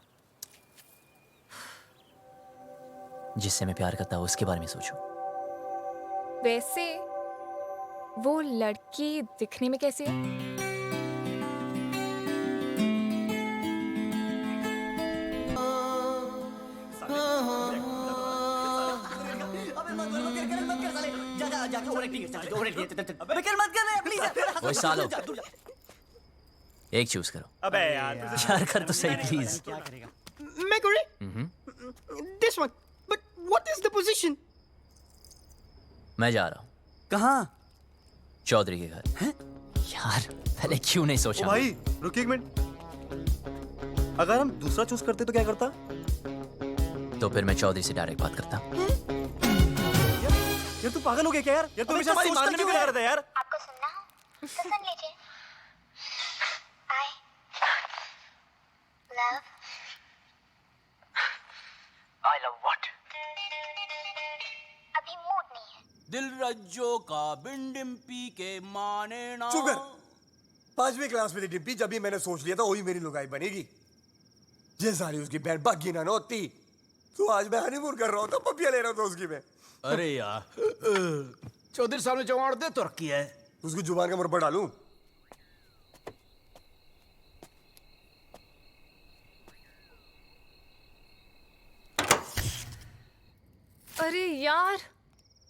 [SPEAKER 8] जिससे मैं प्यार करता हूँ उसके बारे में सोचो।
[SPEAKER 16] वैसे वो लड़की दिखने में कैसी है? वो सालो, एक चूज करो।
[SPEAKER 19] अबे यार
[SPEAKER 8] कर तो सही प्लीज।
[SPEAKER 15] मैं करूँ? This one. But what is the position?
[SPEAKER 8] मैं जा रहा हूँ।
[SPEAKER 19] कहाँ?
[SPEAKER 8] चौधरी के घर। यार पहले क्यों नहीं सोचा?
[SPEAKER 19] भाई रुकिए एक मिनट, अगर हम दूसरा चूज करते तो क्या करता?
[SPEAKER 8] तो फिर मैं चौधरी से डायरेक्ट बात करता।
[SPEAKER 19] यार तू पागल हो गया क्या यार? यार तू हमेशा हमारी मारने में क्यों लगा रहता है यार?
[SPEAKER 20] आपको सुनना हो तो सुन लीजिए। I love what? अभी मूड नहीं है।
[SPEAKER 18] दिल रज्जो का बिंडिम्पी के माने ना।
[SPEAKER 12] चुप कर। 5वीं क्लास में थी डिम्पी जब भी मैंने सोच लिया था वही मेरी लुगाई बनेगी। ये सारी उसकी बहन बागी ना होती तो आज मैं हनीमून कर रहा हूँ तो पपिया ले रहा था उसकी मैं।
[SPEAKER 17] अरे यार चौधरी साहब ने जवान दे तो रखी है,
[SPEAKER 12] उसकी जुबान का मुर्रा डालूं?
[SPEAKER 16] अरे यार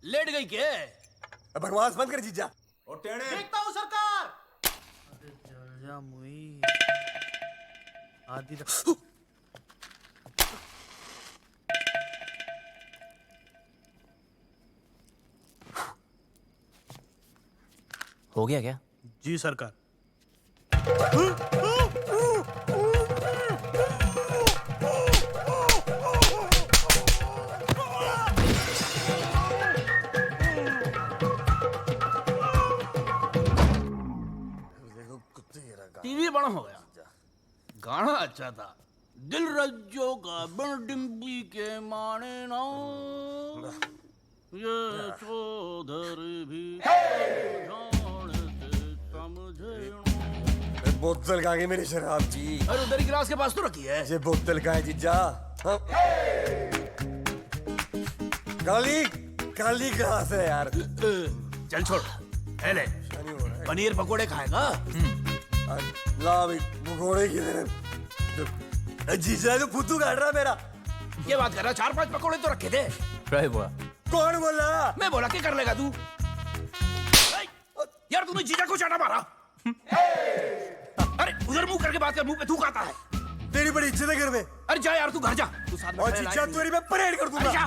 [SPEAKER 17] लेट गई क्या?
[SPEAKER 12] बकवास बंद कर जीजा।
[SPEAKER 19] देखता हूँ सरकार।
[SPEAKER 6] अरे चल जा मुई। आदि
[SPEAKER 8] हो गया क्या?
[SPEAKER 6] जी सरकार।
[SPEAKER 17] टीवी बड़ा हो गया, गाना अच्छा था। दिल रज्जो का बिंडिम्पी के माने ना, ये चौधरी भी
[SPEAKER 12] बोतल कहाँ गई मेरी शराब जी?
[SPEAKER 17] अरे उधर गिलास के पास तो रखी है।
[SPEAKER 12] ये बोतल कहाँ है जीजा? काली काली ग्लास है यार।
[SPEAKER 17] चल छोड़, ले पनीर पकोड़े खाएगा?
[SPEAKER 12] ला भाई पकोड़े किधर? जीजा तो फुद्दू काट रहा मेरा।
[SPEAKER 17] ये बात कर रहा, 4-5 पकोड़े तो रखे थे।
[SPEAKER 12] कौन बोला?
[SPEAKER 17] मैं बोला क्या कर लेगा तू? यार तूने जीजा को चाटा मारा। अरे उधर मुंह करके बात कर, मुंह पे थूक आता है।
[SPEAKER 12] तेरी बड़ी इज्जत है घर में।
[SPEAKER 17] अरे जा यार तू घर जा, तू साथ में।
[SPEAKER 12] और जीजा तेरी मैं परेड कर दूंगा।
[SPEAKER 17] जा।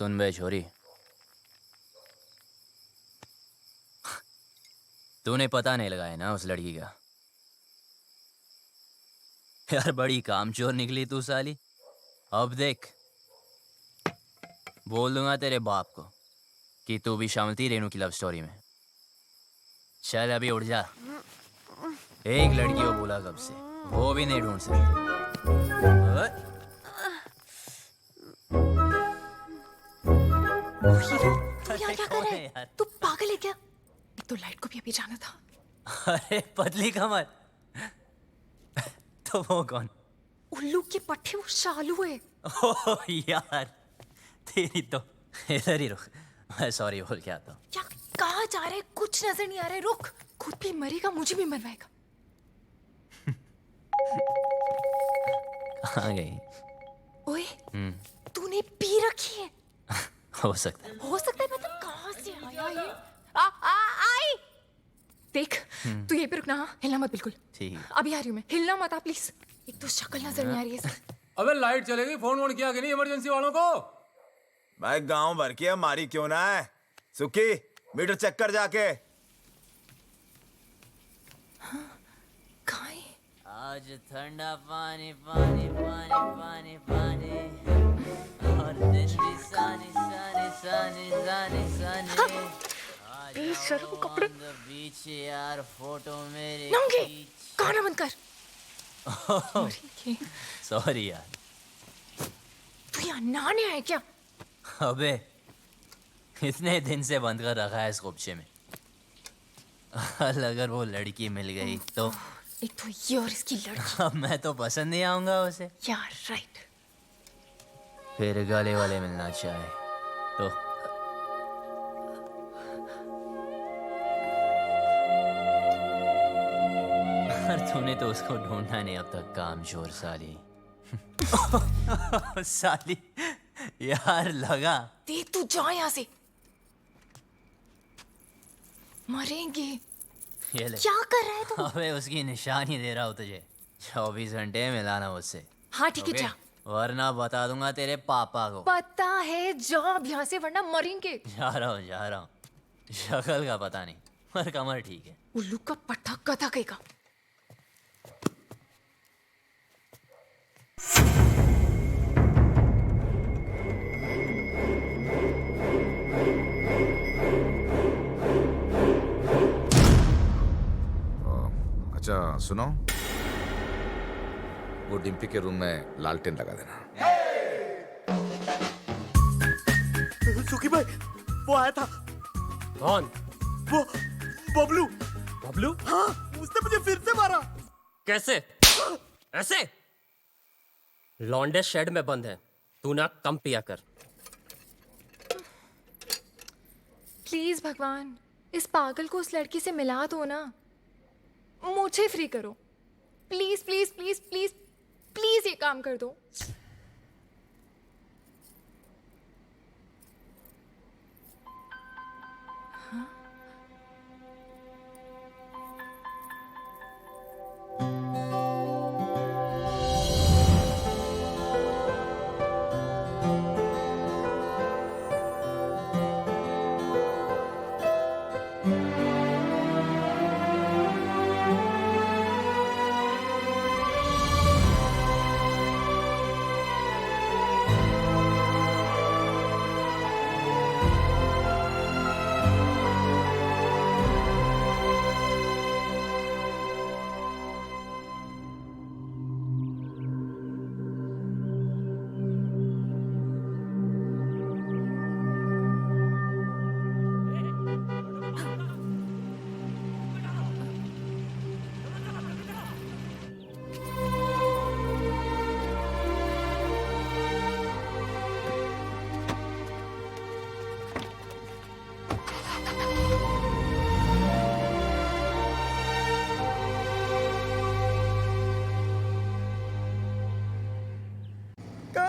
[SPEAKER 8] सुन बे छोरी, तूने पता नहीं लगाया ना उस लड़की का? यार बड़ी कामचोर निकली तू साली। अब देख, बोल दूंगा तेरे बाप को कि तू भी शामिल थी रेनू की लव स्टोरी में। चल अभी उठ जा। एक लड़की को बोला कब से, वो भी नहीं ढूंढ सकती।
[SPEAKER 16] तू यहाँ क्या कर रहा है? तू पागल है क्या? एक तो लाइट को भी अभी जाना था।
[SPEAKER 8] अरे पतली कमर। तो वो कौन?
[SPEAKER 16] उल्लू के पट्टे, वो शालू है।
[SPEAKER 8] ओह यार, तेरी तो। इधर ही रुक, मैं सॉरी बोल के आता हूँ।
[SPEAKER 16] क्या कहाँ जा रहे? कुछ नजर नहीं आ रहा है। रुक, खुद भी मरेगा, मुझे भी मरवाएगा।
[SPEAKER 8] कहाँ गई?
[SPEAKER 16] ओए, तूने पी रखी है?
[SPEAKER 8] हो सकता है।
[SPEAKER 16] हो सकता है मतलब कहाँ से आया ये? आई। देख, तू यहीं पे रुकना, हाँ? हिलना मत बिल्कुल।
[SPEAKER 8] ठीक है।
[SPEAKER 16] अभी आ रही हूँ मैं, हिलना मत प्लीज। एक तो शक्ल नजर नहीं आ रही है।
[SPEAKER 7] अबे लाइट चलेगी, फोन वोन किया कि नहीं इमरजेंसी वालों को?
[SPEAKER 5] भाई गांव भर की हमारी क्यों ना है? सुखी, मीटर चेक कर जाके।
[SPEAKER 8] आज ठंडा पानी पानी पानी पानी पानी, और दिन भी सानी सानी सानी सानी सानी।
[SPEAKER 16] बेशर्म कपड़े।
[SPEAKER 8] बीच यार फोटो मेरे।
[SPEAKER 16] नंगे, गाना बंद कर।
[SPEAKER 8] सॉरी यार।
[SPEAKER 16] तू यहाँ नहाने आया क्या?
[SPEAKER 8] अबे इतने दिन से बंद कर रखा है इस खुपचे में। अगर वो लड़की मिल गई तो?
[SPEAKER 16] एक तो ये और इसकी लड़की।
[SPEAKER 8] अब मैं तो पसंद नहीं आऊंगा उसे।
[SPEAKER 16] यार राइट।
[SPEAKER 8] फिर गले वाले मिलना चाहे तो? तूने तो उसको ढूंढा नहीं अब तक, कामचोर साली। साली यार लगा।
[SPEAKER 16] देख तू जा यहाँ से, मरेंगे।
[SPEAKER 8] ये ले।
[SPEAKER 16] क्या कर रहा है तू?
[SPEAKER 8] अबे उसकी निशानी दे रहा हूँ तुझे। 24 घंटे मिलाना मुझसे।
[SPEAKER 16] हाँ ठीक है,
[SPEAKER 8] ओके?
[SPEAKER 16] जा।
[SPEAKER 8] वरना बता दूंगा तेरे पापा को।
[SPEAKER 16] पता है, जा अब यहाँ से, वरना मरेंगे।
[SPEAKER 8] जा रहा हूँ। शक्ल का पता नहीं, पर कमर ठीक है।
[SPEAKER 16] उल्लू का पट्टा गधा कहेगा।
[SPEAKER 14] अच्छा सुनो, वो डिम्पी के रूम में लालटेन लगा देना।
[SPEAKER 19] सुखी भाई, वो आया था।
[SPEAKER 13] कौन?
[SPEAKER 19] वो बबलू।
[SPEAKER 13] बबलू?
[SPEAKER 19] हाँ, उसने मुझे फिर से मारा।
[SPEAKER 13] कैसे? ऐसे? लौंडे शेड में बंद है, तू ना कम पिया कर।
[SPEAKER 16] प्लीज भगवान, इस पागल को उस लड़की से मिला दो ना। मुझे फ्री करो, please please please please please, ये काम कर दो।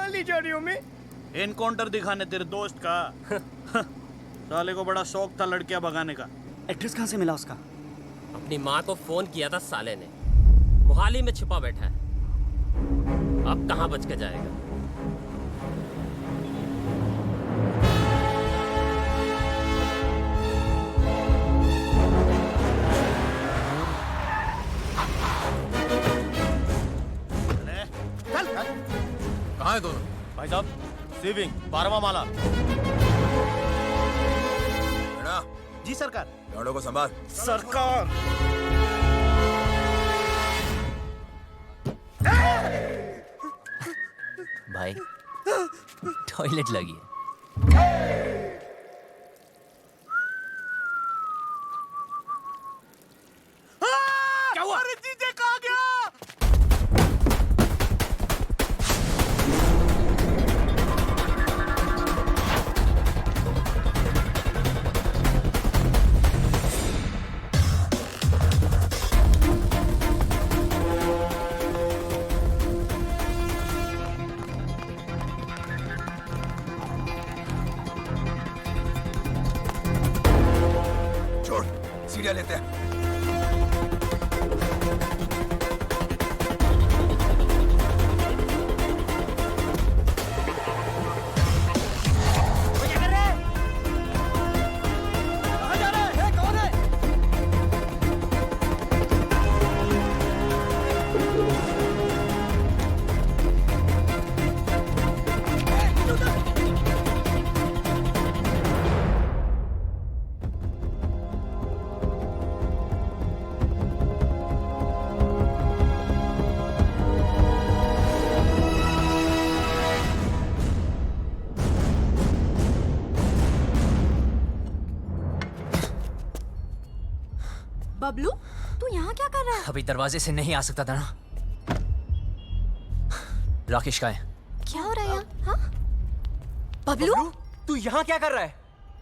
[SPEAKER 15] ले जा रही हो मैं?
[SPEAKER 2] एनकाउंटर दिखाने तेरे दोस्त का। साले को बड़ा शौक था लड़कियां भगाने का।
[SPEAKER 19] एड्रेस कहाँ से मिला उसका?
[SPEAKER 13] अपनी माँ को फोन किया था साले ने, मोहाली में छिपा बैठा है। अब कहाँ बच के जाएगा?
[SPEAKER 7] है दोनों?
[SPEAKER 18] भाई साहब, सेविंग 12वां माला।
[SPEAKER 7] बेड़ा,
[SPEAKER 6] जी सरकार।
[SPEAKER 7] लौंडों को संभाल।
[SPEAKER 6] सरकार।
[SPEAKER 8] भाई टॉयलेट लगी है।
[SPEAKER 6] क्या हुआ? अरे जीजे कहाँ गया?
[SPEAKER 7] छोड़, सीढ़ियाँ लेते हैं।
[SPEAKER 16] बबलू, तू यहाँ क्या कर रहा है?
[SPEAKER 8] अभी दरवाजे से नहीं आ सकता था ना। राकेश का है।
[SPEAKER 16] क्या हो रहा है यहाँ? हाँ? बबलू,
[SPEAKER 13] तू यहाँ क्या कर रहा है?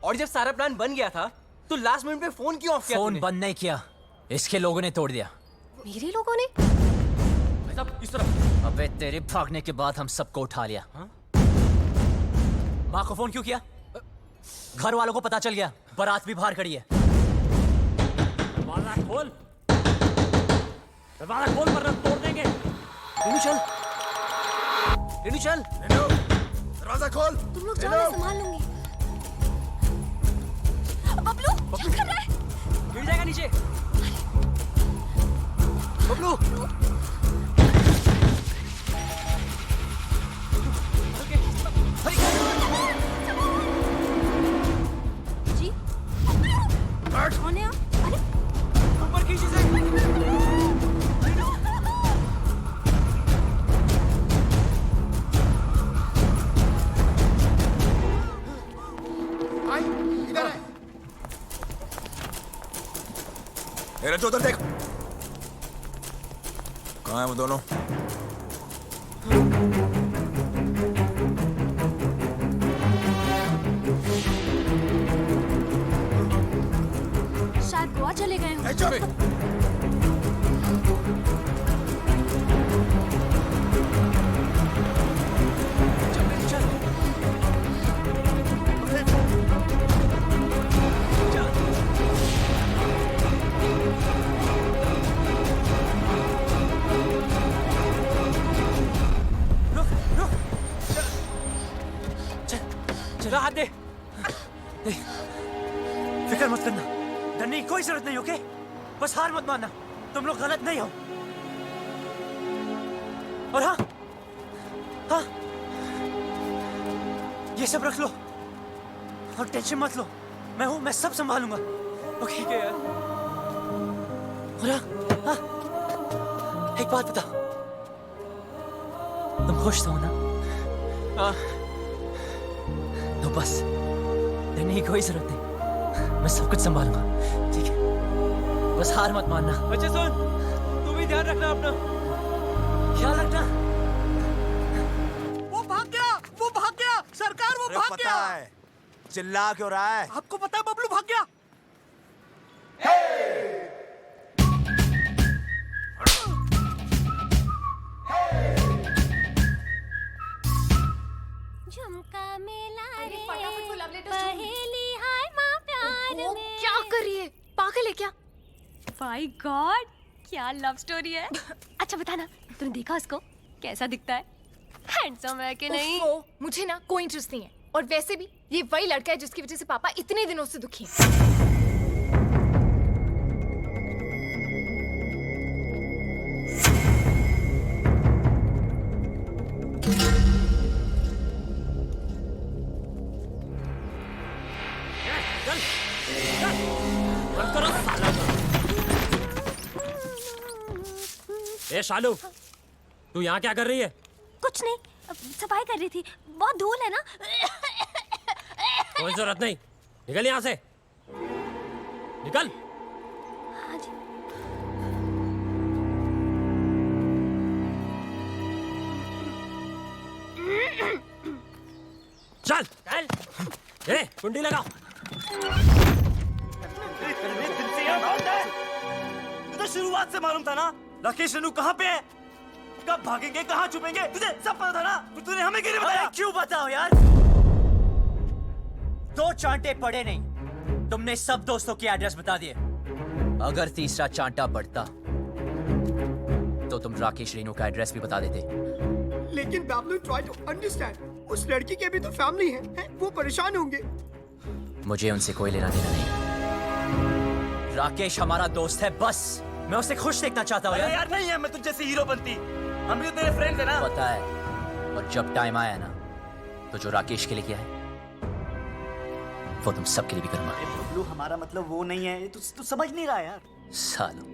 [SPEAKER 13] और जब सारा प्लान बन गया था तो लास्ट मिनट पे फोन क्यों ऑफ किया?
[SPEAKER 8] फोन बंद नहीं किया, इसके लोगों ने तोड़ दिया।
[SPEAKER 16] मेरे लोगों ने?
[SPEAKER 13] इस तरफ।
[SPEAKER 8] अबे तेरे भागने के बाद हम सबको उठा लिया। माँ को फोन क्यों किया? घर वालों को पता चल गया, बारात भी बाहर खड़ी है।
[SPEAKER 13] दरवाजा खोल, दरवाजा खोल वरना तोड़ देंगे।
[SPEAKER 8] रेनू चल, रेनू चल,
[SPEAKER 7] दरवाजा खोल।
[SPEAKER 16] तुम लोग जाओ, मैं संभाल लूंगी। बबलू, क्या कर रहा है?
[SPEAKER 13] गिर जाएगा नीचे।
[SPEAKER 8] बबलू,
[SPEAKER 16] जी, कौन है आप? अरे
[SPEAKER 13] ऊपर खींच इसे।
[SPEAKER 7] इधर है। रज्जू उधर देख। कहाँ है वो दोनों?
[SPEAKER 16] शायद गोवा चले गए हों।
[SPEAKER 8] चला हाथ दे। फिक्र मत करना, डरने की कोई जरूरत नहीं, ओके? बस हार मत मानना, तुम लोग गलत नहीं हो। और हाँ, हाँ, ये सब रख लो और टेंशन मत लो, मैं हूं, मैं सब संभालूंगा, ओके? ठीक है यार। और हाँ, एक बात बता, तुम खुश हो ना? हाँ। तो बस डरने की कोई जरूरत नहीं, मैं सब कुछ संभालूंगा, ठीक है? बस हार मत मानना।
[SPEAKER 13] बच्चे सुन, तू भी ध्यान रखना अपना,
[SPEAKER 8] ख्याल रखना।
[SPEAKER 6] वो भाग गया, वो भाग गया, सरकार वो भाग गया।
[SPEAKER 14] है, चिल्ला क्यों रहा है?
[SPEAKER 6] आपको पता है बबलू भाग गया?
[SPEAKER 11] झुमका मेला रे,
[SPEAKER 16] फटाफट वो लव लेटर
[SPEAKER 11] पहेली हाय माँ प्यार में।
[SPEAKER 16] क्या कर रही है? पागल है क्या?
[SPEAKER 11] माय गॉड, क्या लव स्टोरी है। अच्छा बताना, तूने देखा उसको? कैसा दिखता है? हैंडसम है कि नहीं?
[SPEAKER 16] मुझे ना कोई इंटरेस्ट नहीं है, और वैसे भी ये वही लड़का है जिसकी वजह से पापा इतने दिनों से दुखी हैं।
[SPEAKER 13] ए शालू, तू यहाँ क्या कर रही है?
[SPEAKER 11] कुछ नहीं, सफाई कर रही थी। बहुत धूल है ना।
[SPEAKER 13] कोई जरूरत नहीं, निकल यहाँ से, निकल। चल चल, ए कुंडी लगाओ।
[SPEAKER 19] तुझे शुरुआत से मालूम था ना राकेश रेनू कहाँ पे है, कब भागेंगे, कहाँ छुपेंगे, तुझे सब पता था ना, फिर तूने हमें क्यों नहीं बताया?
[SPEAKER 8] क्यों बताओ यार? 2 चांटे पड़े नहीं, तुमने सब दोस्तों के एड्रेस बता दिए। अगर तीसरा चांटा पड़ता तो तुम राकेश रेनू का एड्रेस भी बता देते।
[SPEAKER 15] लेकिन बाबलू, ट्राई टू अंडरस्टैंड, उस लड़की के भी तो फैमिली है, वो परेशान होंगे।
[SPEAKER 8] मुझे उनसे कोई लेना देना नहीं। राकेश हमारा दोस्त है, बस मैं उसे खुश देखना चाहता हूँ
[SPEAKER 19] यार नहीं है, मैं तुझ जैसी हीरो बनती, हम भी तो तेरे फ्रेंड्स है ना।
[SPEAKER 8] पता है, और जब टाइम आया ना तो जो राकेश के लिए किया है वो तुम सबके लिए भी करूंगा।
[SPEAKER 19] बबलू, हमारा मतलब वो नहीं है, तू समझ नहीं रहा यार।
[SPEAKER 8] सालों,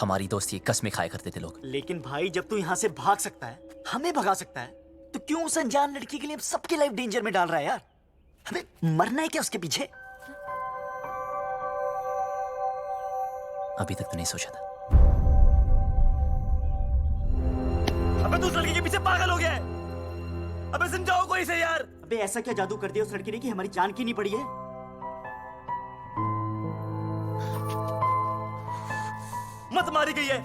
[SPEAKER 8] हमारी दोस्ती कसमें खाया करते थे लोग।
[SPEAKER 19] लेकिन भाई, जब तू यहाँ से भाग सकता है, हमें भगा सकता है, तो क्यों उस अनजान लड़की के लिए सबकी लाइफ डेंजर में डाल रहा है यार? हमें मरना है क्या उसके पीछे?
[SPEAKER 8] अभी तक तो नहीं सोचा था।
[SPEAKER 19] अबे तू उस लड़की के पीछे पागल हो गया है। अबे समझाओ कोई से यार। अबे ऐसा क्या जादू कर दिया उस लड़की ने कि हमारी जान की नहीं पड़ी है? मत मारी गई है।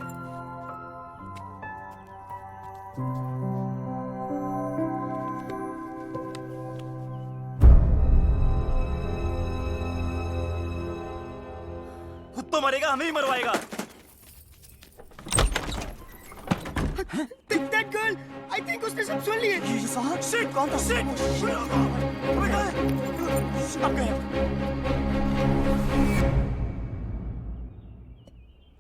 [SPEAKER 19] खुद तो मरेगा, हमें ही मरवाएगा।
[SPEAKER 15] That girl, I think उसने सब सुन लिए।
[SPEAKER 19] Shit, कौन था? Shit! अब गए।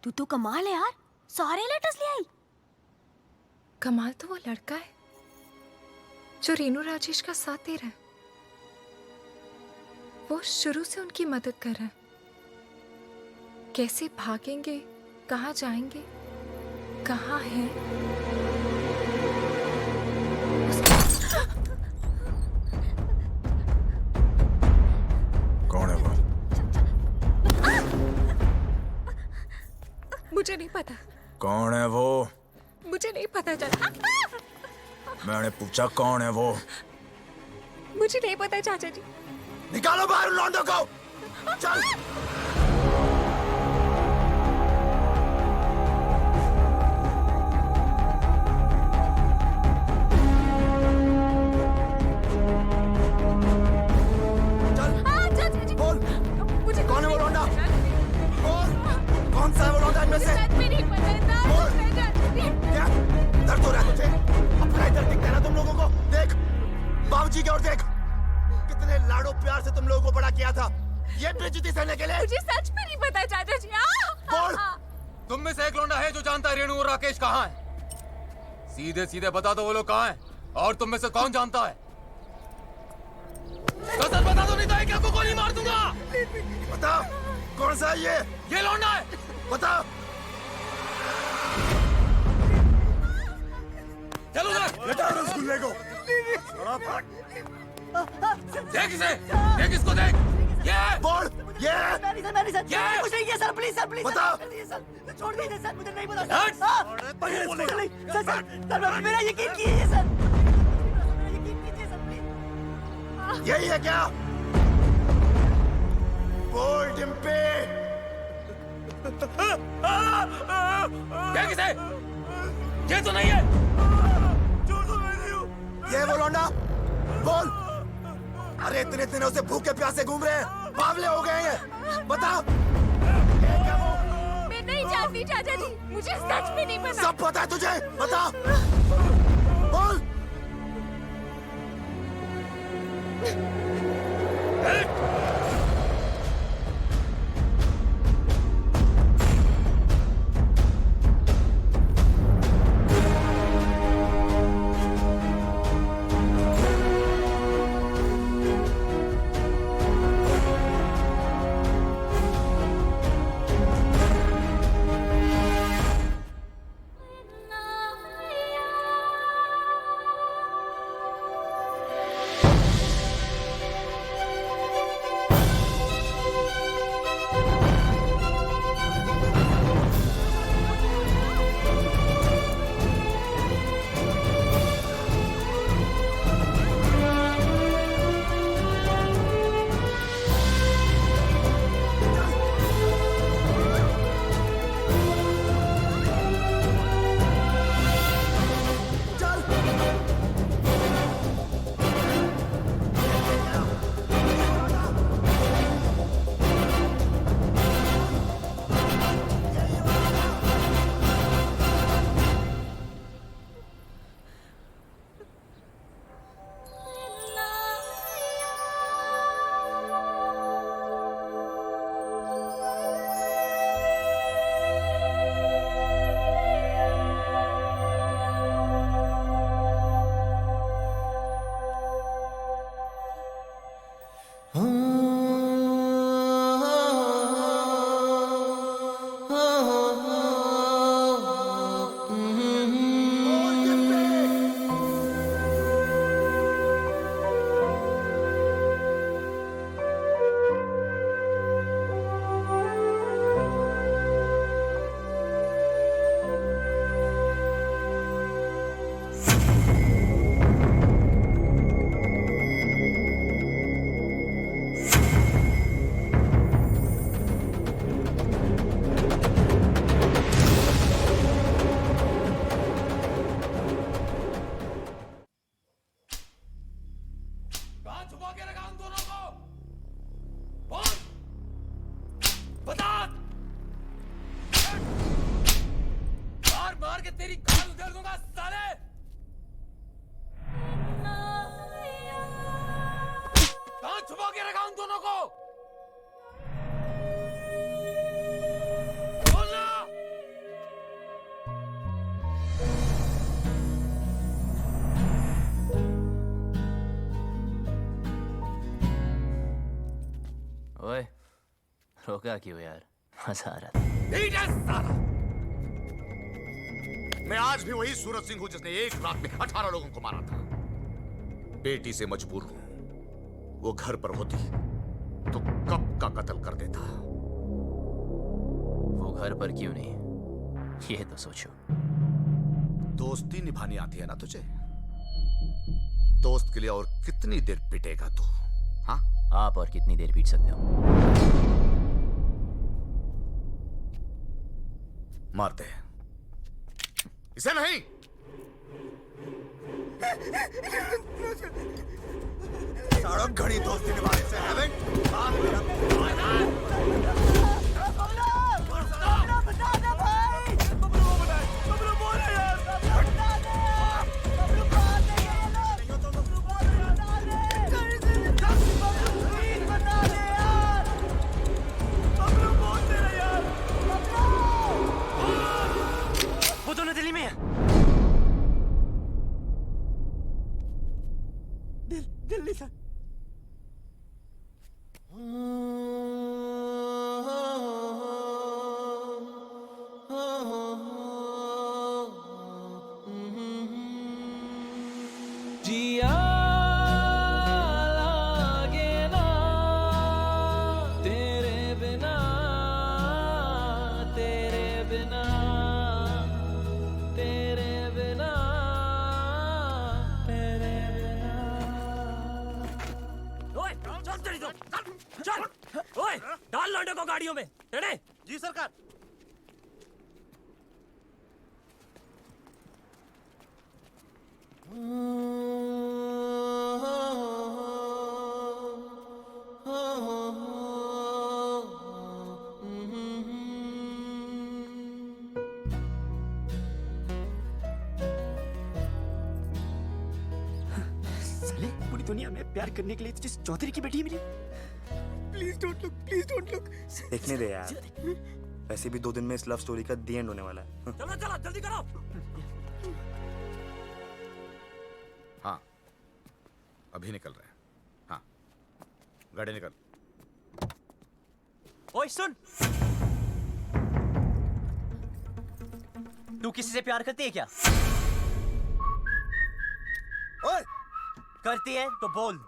[SPEAKER 11] तू तो कमाल है यार, सारे लेटर्स ले आई।
[SPEAKER 16] कमाल तो वो लड़का है जो रेनू राजेश का साथ दे रहा है। वो शुरू से उनकी मदद कर रहा है। कैसे भागेंगे, कहाँ जाएंगे, कहाँ हैं?
[SPEAKER 14] कौन है वो?
[SPEAKER 16] मुझे नहीं पता।
[SPEAKER 14] कौन है वो?
[SPEAKER 16] मुझे नहीं पता चाचा।
[SPEAKER 14] मैंने पूछा कौन है वो?
[SPEAKER 16] मुझे नहीं पता चाचा जी।
[SPEAKER 14] निकालो बाहर लौंडों को। चल। कौन है वो लौंडा? कौन सा है वो लौंडा इनमें से? क्या दर्द हो रहा है तुझे? अपना इधर दिखता है ना तुम लोगों को? देख बाबूजी की ओर देख, कितने लाडो प्यार से तुम लोगों को बड़ा किया था, ये बेइज्जती सहने के लिए।
[SPEAKER 16] मुझे सच में नहीं पता चाचा जी।
[SPEAKER 7] बोल, तुम में से एक लौंडा है जो जानता है रेणु और राकेश कहाँ है? सीधे सीधे बता दो वो लोग कहाँ हैं, और तुम में से कौन जानता है? सच बता दो, नहीं तो एक को गोली मार दूंगा।
[SPEAKER 14] बता कौन सा है
[SPEAKER 7] ये लौंडा है।
[SPEAKER 14] बता।
[SPEAKER 7] चलो उधर।
[SPEAKER 14] बेटा रसगुल्ले को।
[SPEAKER 7] देख इसे, देख इसको देख। ये
[SPEAKER 14] बोल, ये
[SPEAKER 19] कुछ नहीं किया सर, प्लीज सर, प्लीज
[SPEAKER 14] बता।
[SPEAKER 19] सर, छोड़ दीजिए सर, मुझे नहीं पता सर, मेरा यकीन कीजिए सर,
[SPEAKER 14] यही है क्या? बोल डिम्पी।
[SPEAKER 7] देख इसे, ये तो नहीं है।
[SPEAKER 14] ये वो लौंडा? बोल। अरे इतने दिनों से भूखे प्यासे घूम रहे हैं, बावले हो गए हैं, बता।
[SPEAKER 16] मैं नहीं जानती चाचा जी, मुझे सच में नहीं पता।
[SPEAKER 14] सब पता है तुझे, बता। बोल।
[SPEAKER 7] के तेरी गाल उधेड़ दूंगा साले। कहां छुपा के रखा उन दोनों को? बोलना।
[SPEAKER 8] ओए, रोका क्यों यार? मजा आ रहा था।
[SPEAKER 14] मैं आज भी वही सूरज सिंह हूं जिसने एक रात में 18 लोगों को मारा था। बेटी से मजबूर हूं। वो घर पर होती तो कब का कत्ल कर देता।
[SPEAKER 8] वो घर पर क्यों नहीं? ये तो सोचो।
[SPEAKER 14] दोस्ती निभानी आती है ना तुझे? दोस्त के लिए और कितनी देर पिटेगा तू? हाँ,
[SPEAKER 8] आप और कितनी देर पीट सकते हो?
[SPEAKER 14] मार दे इसे। नहीं, सारा घड़ी दोस्ती निभाने से है
[SPEAKER 8] वो दोनों दिल्ली में है।
[SPEAKER 19] दिल्ली से।
[SPEAKER 3] जिया लागे ना तेरे बिना, तेरे बिना, तेरे बिना, तेरे बिना।
[SPEAKER 13] ओए, चल तेरी तो, चल। ओए, डाल लौंडे को गाड़ियों में। तेरे?
[SPEAKER 6] जी सरकार।
[SPEAKER 19] साले, पूरी दुनिया में प्यार करने के लिए तुझे चौधरी की बेटी मिली।
[SPEAKER 15] Please don't look, please don't look.
[SPEAKER 19] देखने दे यार, वैसे भी 2 दिन में इस लव स्टोरी का दी एंड होने वाला है।
[SPEAKER 13] चलो चलो जल्दी करो।
[SPEAKER 14] हाँ, अभी निकल रहे हैं। हाँ, गाड़ी निकल।
[SPEAKER 8] ओए सुन, तू किसी से प्यार करती है क्या?
[SPEAKER 19] ओए,
[SPEAKER 8] करती है तो बोल।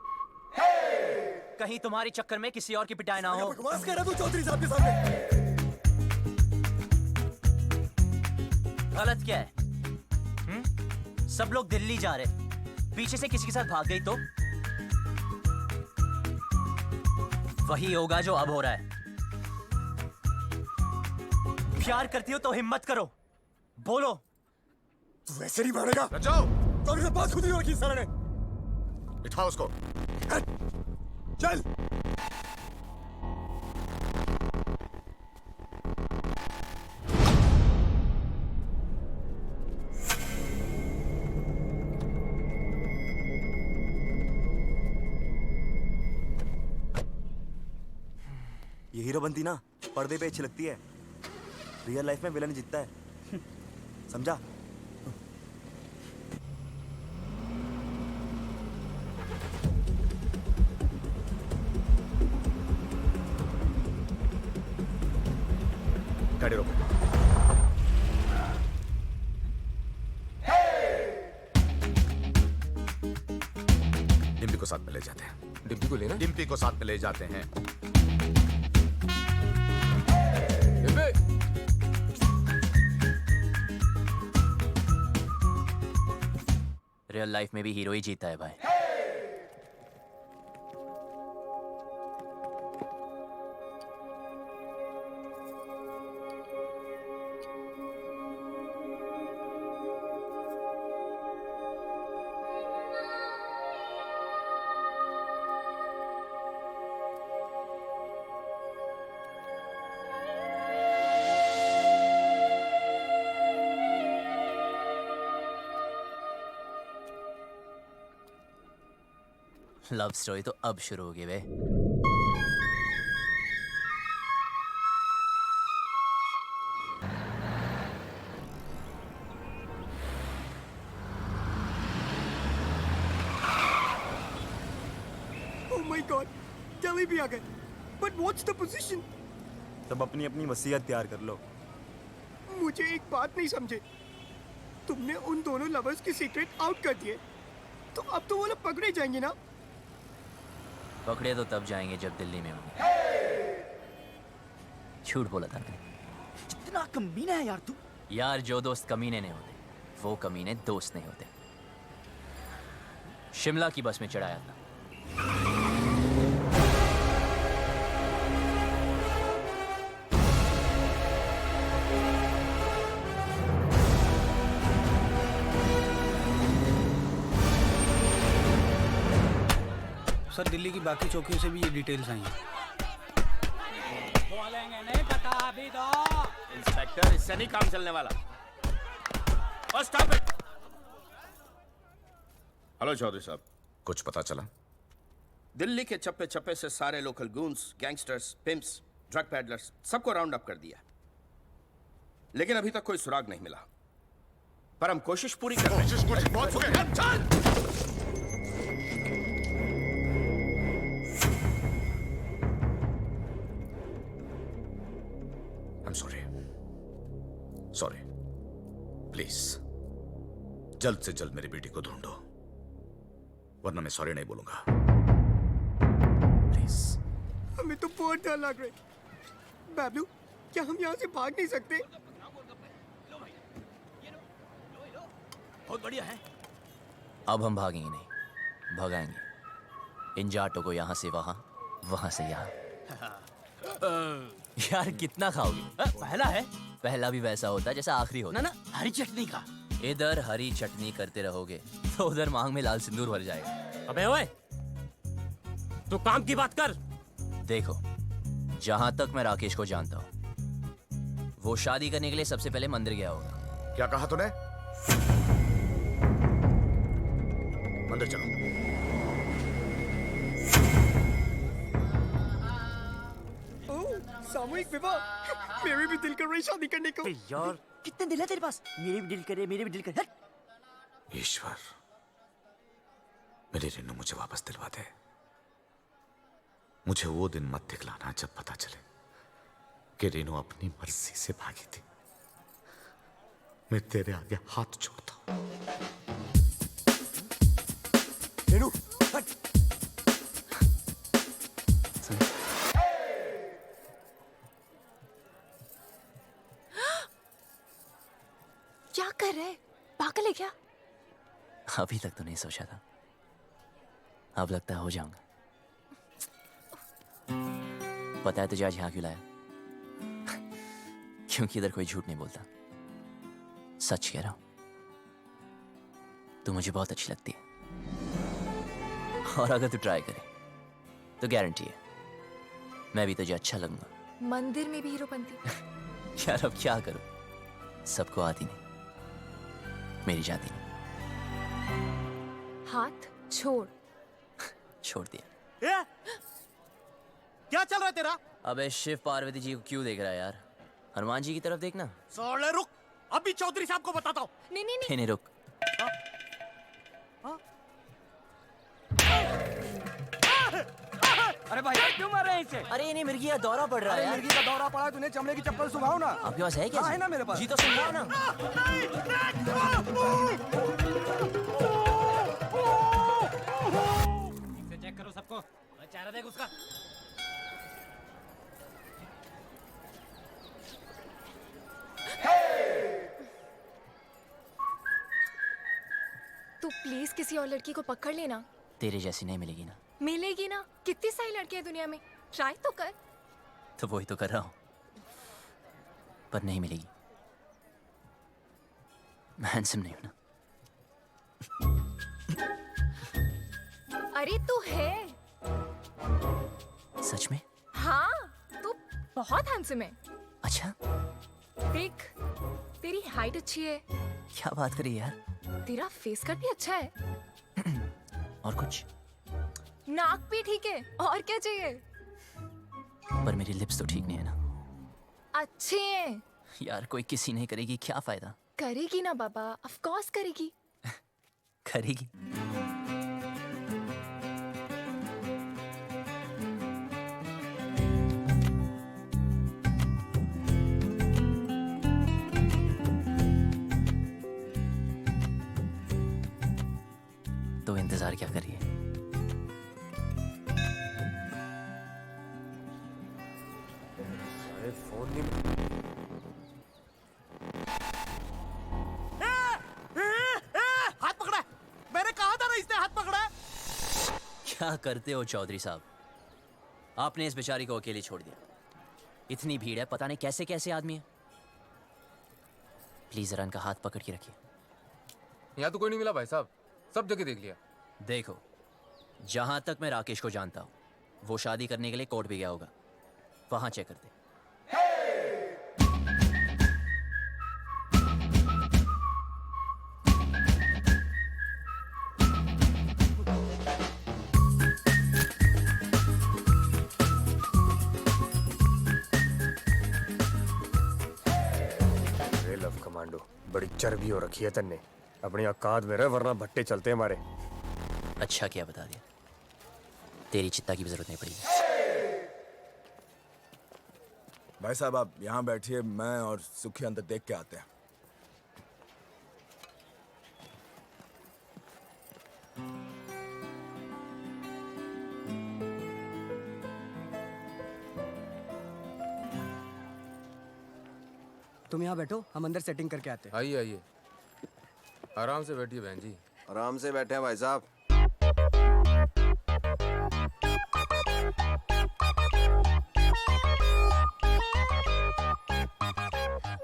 [SPEAKER 8] कहीं तुम्हारे चक्कर में किसी और की पिटाई ना हो।
[SPEAKER 12] बकवास कर रहा तू चौधरी साहब के सामने।
[SPEAKER 8] गलत क्या है? सब लोग दिल्ली जा रहे, पीछे से किसी के साथ भाग गई तो वही होगा जो अब हो रहा है। प्यार करती हो तो हिम्मत करो, बोलो।
[SPEAKER 12] तू वैसे नहीं मारेगा।
[SPEAKER 14] जाओ।
[SPEAKER 12] तो अभी बात खुद ही रखी सारे ने।
[SPEAKER 14] बिठाओ उसको।
[SPEAKER 12] चल।
[SPEAKER 19] ये हीरो बनती ना पर्दे पे अच्छी लगती है, रियल लाइफ में विलन जीतता है। समझा?
[SPEAKER 14] गाड़ी रोको। डिम्पी को साथ में ले जाते हैं।
[SPEAKER 7] डिम्पी को लेना?
[SPEAKER 14] डिम्पी को साथ में ले जाते हैं।
[SPEAKER 8] रियल लाइफ में भी हीरो ही जीता है भाई। लव स्टोरी तो अब शुरू होगी बे।
[SPEAKER 15] Oh my God, दिल्ली भी आ गए। But what's the position?
[SPEAKER 19] तब अपनी अपनी वसीयत तैयार कर लो।
[SPEAKER 15] मुझे एक बात नहीं समझे। तुमने उन दोनों लवर्स की सीक्रेट आउट कर दिए, तो अब तो वो लोग पकड़े जाएंगे ना?
[SPEAKER 8] पकड़े तो तब जाएंगे जब दिल्ली में होंगे। झूठ बोला था मैंने।
[SPEAKER 19] कितना कमीना है यार तू।
[SPEAKER 8] यार जो दोस्त कमीने नहीं होते, वो कमीने दोस्त नहीं होते। शिमला की बस में चढ़ाया था।
[SPEAKER 6] सर दिल्ली की बाकी चौकियों से भी ये डिटेल्स आई हैं।
[SPEAKER 17] बोलेंगे नहीं पता अभी तो। इंस्पेक्टर इससे नहीं काम चलने वाला। और स्टॉप इट।
[SPEAKER 14] हेलो चौधरी साहब, कुछ पता चला?
[SPEAKER 17] दिल्ली के चप्पे चप्पे से सारे local goons, gangsters, pimps, drug peddlers सबको राउंड अप कर दिया, लेकिन अभी तक कोई सुराग नहीं मिला। पर हम कोशिश पूरी कर रहे हैं।
[SPEAKER 14] I'm sorry, प्लीज जल्द से जल्द मेरी बेटी को ढूंढो, वरना मैं सॉरी नहीं बोलूंगा। प्लीज।
[SPEAKER 15] हमें तो बहुत डर लग रहा है। बाबलू, क्या हम यहाँ से भाग नहीं सकते?
[SPEAKER 17] बहुत बढ़िया है।
[SPEAKER 8] अब हम भागेंगे नहीं, भगाएंगे इन जाटों को यहाँ से वहाँ, वहाँ से यहाँ। यार कितना खाओगे?
[SPEAKER 17] पहला है।
[SPEAKER 8] पहला भी वैसा होता जैसा आखिरी होता।
[SPEAKER 17] ना हरी चटनी का।
[SPEAKER 8] इधर हरी चटनी करते रहोगे तो उधर मांग में लाल सिंदूर भर जाएगा।
[SPEAKER 13] अबे ओए, तू काम की बात कर।
[SPEAKER 8] देखो, जहां तक मैं राकेश को जानता हूँ, वो शादी करने के लिए सबसे पहले मंदिर गया होगा।
[SPEAKER 14] क्या कहा तूने? मंदिर चलो।
[SPEAKER 15] सामूहिक विवाह। मेरे भी दिल कर रही शादी करने को।
[SPEAKER 19] यार कितने दिल है तेरे पास? मेरे भी दिल करे, मेरे भी दिल करे।
[SPEAKER 14] ईश्वर, मेरी रेनू मुझे वापस दिलवा दे। मुझे वो दिन मत दिखलाना जब पता चले कि रेनू अपनी मर्जी से भागी थी। मैं तेरे आगे हाथ जोड़ता हूं।
[SPEAKER 12] रेनू, हट।
[SPEAKER 16] क्या कर रहे? पागल है क्या?
[SPEAKER 8] अभी तक तो नहीं सोचा था, अब लगता है हो जाऊंगा। पता है तुझे आज यहाँ क्यों लाया? क्योंकि इधर कोई झूठ नहीं बोलता, सच कह रहा हूं। तू मुझे बहुत अच्छी लगती है, और अगर तू ट्राई करे तो गारंटी है मैं भी तुझे अच्छा लगूंगा।
[SPEAKER 16] मंदिर में भी हीरोपंती।
[SPEAKER 8] यार अब क्या करूं, सबको आती नहीं, मेरी जाती नहीं।
[SPEAKER 16] हाथ छोड़।
[SPEAKER 8] छोड़ दिया।
[SPEAKER 6] क्या चल रहा है तेरा?
[SPEAKER 8] अबे शिव पार्वती जी को क्यों देख रहा है यार? हनुमान जी की तरफ देखना।
[SPEAKER 6] साले रुक, अभी चौधरी साहब को बताता हूँ।
[SPEAKER 16] नहीं नहीं
[SPEAKER 8] नहीं रुक।
[SPEAKER 17] अरे भाई क्यों मार रहे हैं इसे?
[SPEAKER 8] अरे नहीं, मिर्गी का दौरा पड़ रहा है यार।
[SPEAKER 12] मिर्गी का दौरा पड़ा है, तूने चमड़े की चप्पल सुखाओ ना।
[SPEAKER 8] आपके पास है क्या?
[SPEAKER 12] हाँ, है ना मेरे पास।
[SPEAKER 8] जी तो सुन रहा ना।
[SPEAKER 13] चेक करो सबको, चेहरा देख उसका।
[SPEAKER 16] तू प्लीज किसी और लड़की को पकड़ लेना।
[SPEAKER 8] तेरे जैसी नहीं मिलेगी ना।
[SPEAKER 16] मिलेगी ना, कितनी सारी लड़कियां दुनिया में, ट्राई तो कर।
[SPEAKER 8] तो वही तो कर रहा हूँ, पर नहीं मिलेगी। मैं हैंडसम नहीं हूं ना।
[SPEAKER 16] अरे तू है।
[SPEAKER 8] सच में?
[SPEAKER 16] हाँ, तू बहुत हैंडसम है।
[SPEAKER 8] अच्छा?
[SPEAKER 16] देख, तेरी हाइट अच्छी है।
[SPEAKER 8] क्या बात करी यार?
[SPEAKER 16] तेरा फेस कट भी अच्छा है।
[SPEAKER 8] और कुछ?
[SPEAKER 16] नाक भी ठीक है, और क्या चाहिए?
[SPEAKER 8] पर मेरी लिप्स तो ठीक नहीं है ना।
[SPEAKER 16] अच्छे हैं।
[SPEAKER 8] यार कोई किसी नहीं करेगी, क्या फायदा?
[SPEAKER 16] करेगी ना बाबा, ऑफ कोर्स करेगी।
[SPEAKER 8] करेगी। तो इंतजार क्या करिए?
[SPEAKER 12] अरे फोन नहीं।
[SPEAKER 6] हाथ पकड़ा है। मैंने कहा था ना इसने हाथ पकड़ा है।
[SPEAKER 8] क्या करते हो चौधरी साहब? आपने इस बेचारी को अकेली छोड़ दिया। इतनी भीड़ है, पता नहीं कैसे कैसे आदमी है। प्लीज जरा इनका हाथ पकड़ के रखिए।
[SPEAKER 7] यहाँ तो कोई नहीं मिला भाई साहब, सब जगह देख लिया।
[SPEAKER 8] देखो, जहां तक मैं राकेश को जानता हूं, वो शादी करने के लिए कोर्ट भी गया होगा। वहां चेक करते।
[SPEAKER 12] अरे लव कमांडो, बड़ी चर्बी हो रखी है तन्ने। अपनी औकात में रह, वरना भट्टे चलते हैं हमारे।
[SPEAKER 8] अच्छा किया बता दिया, तेरी चित्ता की भी जरूरत नहीं पड़ेगी।
[SPEAKER 5] भाई साहब आप यहाँ बैठिए, मैं और सुखी अंदर देख के आते हैं।
[SPEAKER 15] तुम यहाँ बैठो, हम अंदर सेटिंग करके आते हैं।
[SPEAKER 7] आइए आइए, आराम से बैठिए बहन जी।
[SPEAKER 21] आराम से बैठे हैं भाई साहब।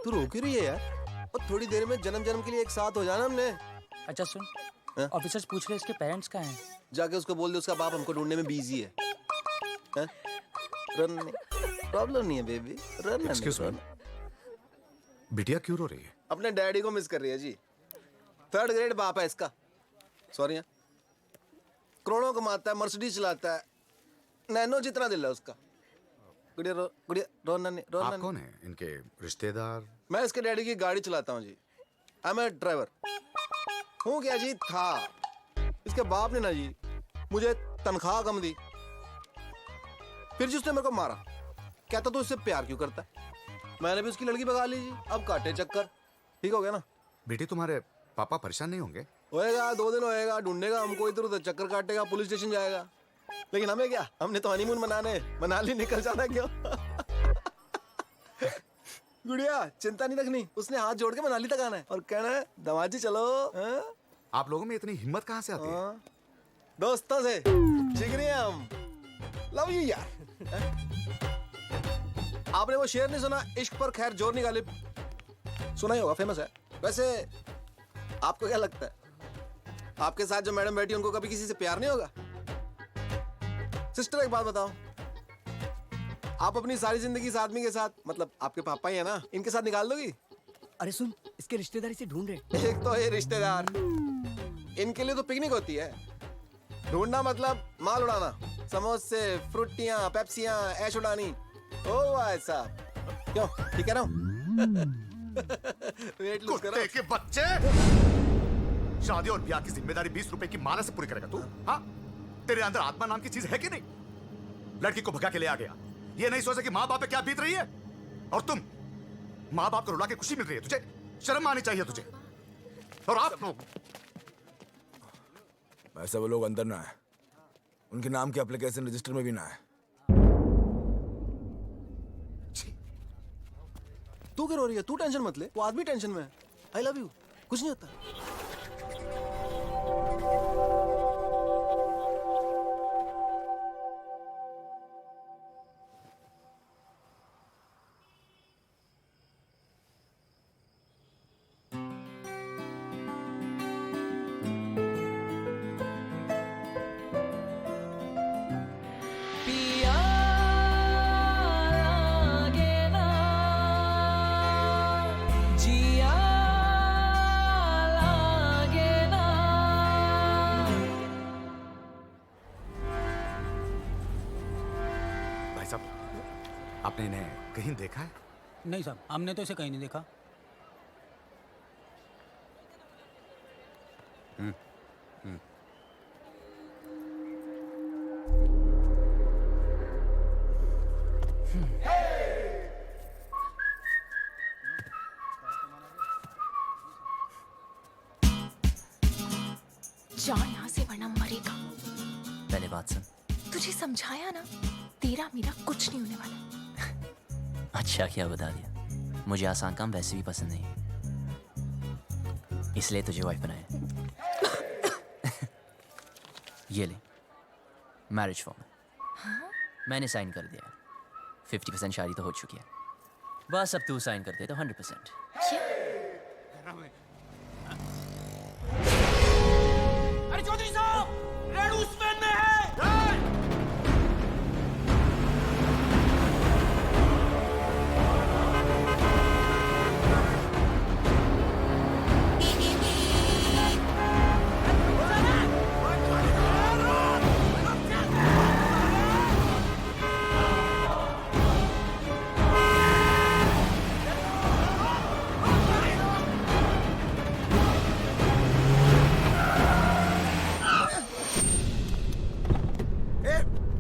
[SPEAKER 21] तू रो क्यों रही है यार? और थोड़ी देर में जन्म जन्म के लिए एक साथ हो जाना हमने।
[SPEAKER 22] अच्छा सुन, ऑफिसर्स पूछ रहे इसके पेरेंट्स कहाँ हैं?
[SPEAKER 21] जाके उसको बोल दे उसका बाप हमको ढूंढने में बिजी है। रन प्रॉब्लम नहीं है बेबी, रन।
[SPEAKER 14] एक्सक्यूज मी, बिटिया क्यों रो रही है?
[SPEAKER 21] अपने डैडी को मिस कर रही है जी। 3rd ग्रेड बाप है इसका। सॉरी, करोड़ों कमाता है, मर्सिडीज चलाता है, नैनो जितना दिल है उसका। गुड़िया रो नन्नी।
[SPEAKER 14] आप कौन है? इनके रिश्तेदार?
[SPEAKER 21] मैं इसके डैडी की गाड़ी चलाता हूँ जी। I M A driver. हूँ क्या जी? था। इसके बाप ने ना जी मुझे तनख्वाह कम दी, फिर जी उसने मेरे को मारा। कहता तू इससे प्यार क्यों करता है? मैंने भी उसकी लड़की भगा ली जी। अब काटे चक्कर। ठीक हो गया ना?
[SPEAKER 14] बेटी तुम्हारे पापा परेशान नहीं होंगे?
[SPEAKER 21] होएगा, 2 दिन होएगा, ढूंढेगा हमको, इधर उधर चक्कर काटेगा, पुलिस स्टेशन जाएगा। लेकिन हमें क्या, हमने तो हनीमून मनाने मनाली निकल जाना। क्यों? गुड़िया चिंता नहीं रखनी, उसने हाथ जोड़ के मनाली तक आना है और कहना है दामाद जी चलो।
[SPEAKER 14] आप लोगों में इतनी हिम्मत कहाँ से आती है?
[SPEAKER 21] दोस्तों से जिगरी हैं हम। लव यू यार। आपने वो शेर नहीं सुना, इश्क पर खैर जोर निकाले? सुना ही होगा, फेमस है। वैसे आपको क्या लगता है, आपके साथ जो मैडम बैठी उनको कभी किसी से प्यार नहीं होगा? सिस्टर एक बात बताओ, आप अपनी सारी जिंदगी इस आदमी के साथ, मतलब आपके पापा ही है ना, इनके साथ निकाल दोगी?
[SPEAKER 15] अरे सुन, इसके रिश्तेदार इसे ढूंढ रहे।
[SPEAKER 21] एक तो ये रिश्तेदार, इनके लिए तो पिकनिक होती है। ढूंढना मतलब माल उड़ाना, समोसे, फ्रूटियां, पेप्सियां, ऐश उड़ानी। ओ भाई साहब, क्यों ठीक है ना? वेट लूज करो।
[SPEAKER 14] कुत्ते के बच्चे! शादी और ब्याह की जिम्मेदारी 20 रुपए की माला से पूरी करेगा तू? हाँ? तेरे अंदर आत्मा नाम की चीज है कि नहीं? लड़की को भगा के ले आ गया, ये नहीं सोचा कि माँ बाप पे क्या बीत रही है? और तुम माँ बाप को रुला के खुशी मिल रही है तुझे? शर्म आनी चाहिए तुझे। और आप लोग,
[SPEAKER 5] वैसे वो लोग अंदर ना है, उनके नाम के एप्लीकेशन रजिस्टर में भी ना है।
[SPEAKER 21] तू क्यों रो रही है? तू टेंशन मत ले, वो आदमी टेंशन में है। आई लव यू, कुछ नहीं होता।
[SPEAKER 3] पिया लागे ना, जिया
[SPEAKER 14] आपने इन्हें कहीं देखा है?
[SPEAKER 22] नहीं साहब, हमने तो इसे कहीं नहीं देखा।
[SPEAKER 16] जा यहाँ से वरना मरेगा।
[SPEAKER 8] पहले बात सुन।
[SPEAKER 16] तुझे समझाया ना, तेरा मेरा कुछ नहीं होने वाला।
[SPEAKER 8] अच्छा क्या बता दिया। मुझे आसान काम वैसे भी पसंद नहीं, इसलिए तुझे वाइफ बनाया। ये ले मैरिज फॉर्म।
[SPEAKER 16] हाँ?
[SPEAKER 8] मैंने साइन कर दिया। 50% शादी तो हो चुकी है, बस अब तू साइन कर दे तो 100%।
[SPEAKER 3] अरे चौधरी साहब, रेणु स्पेन में है।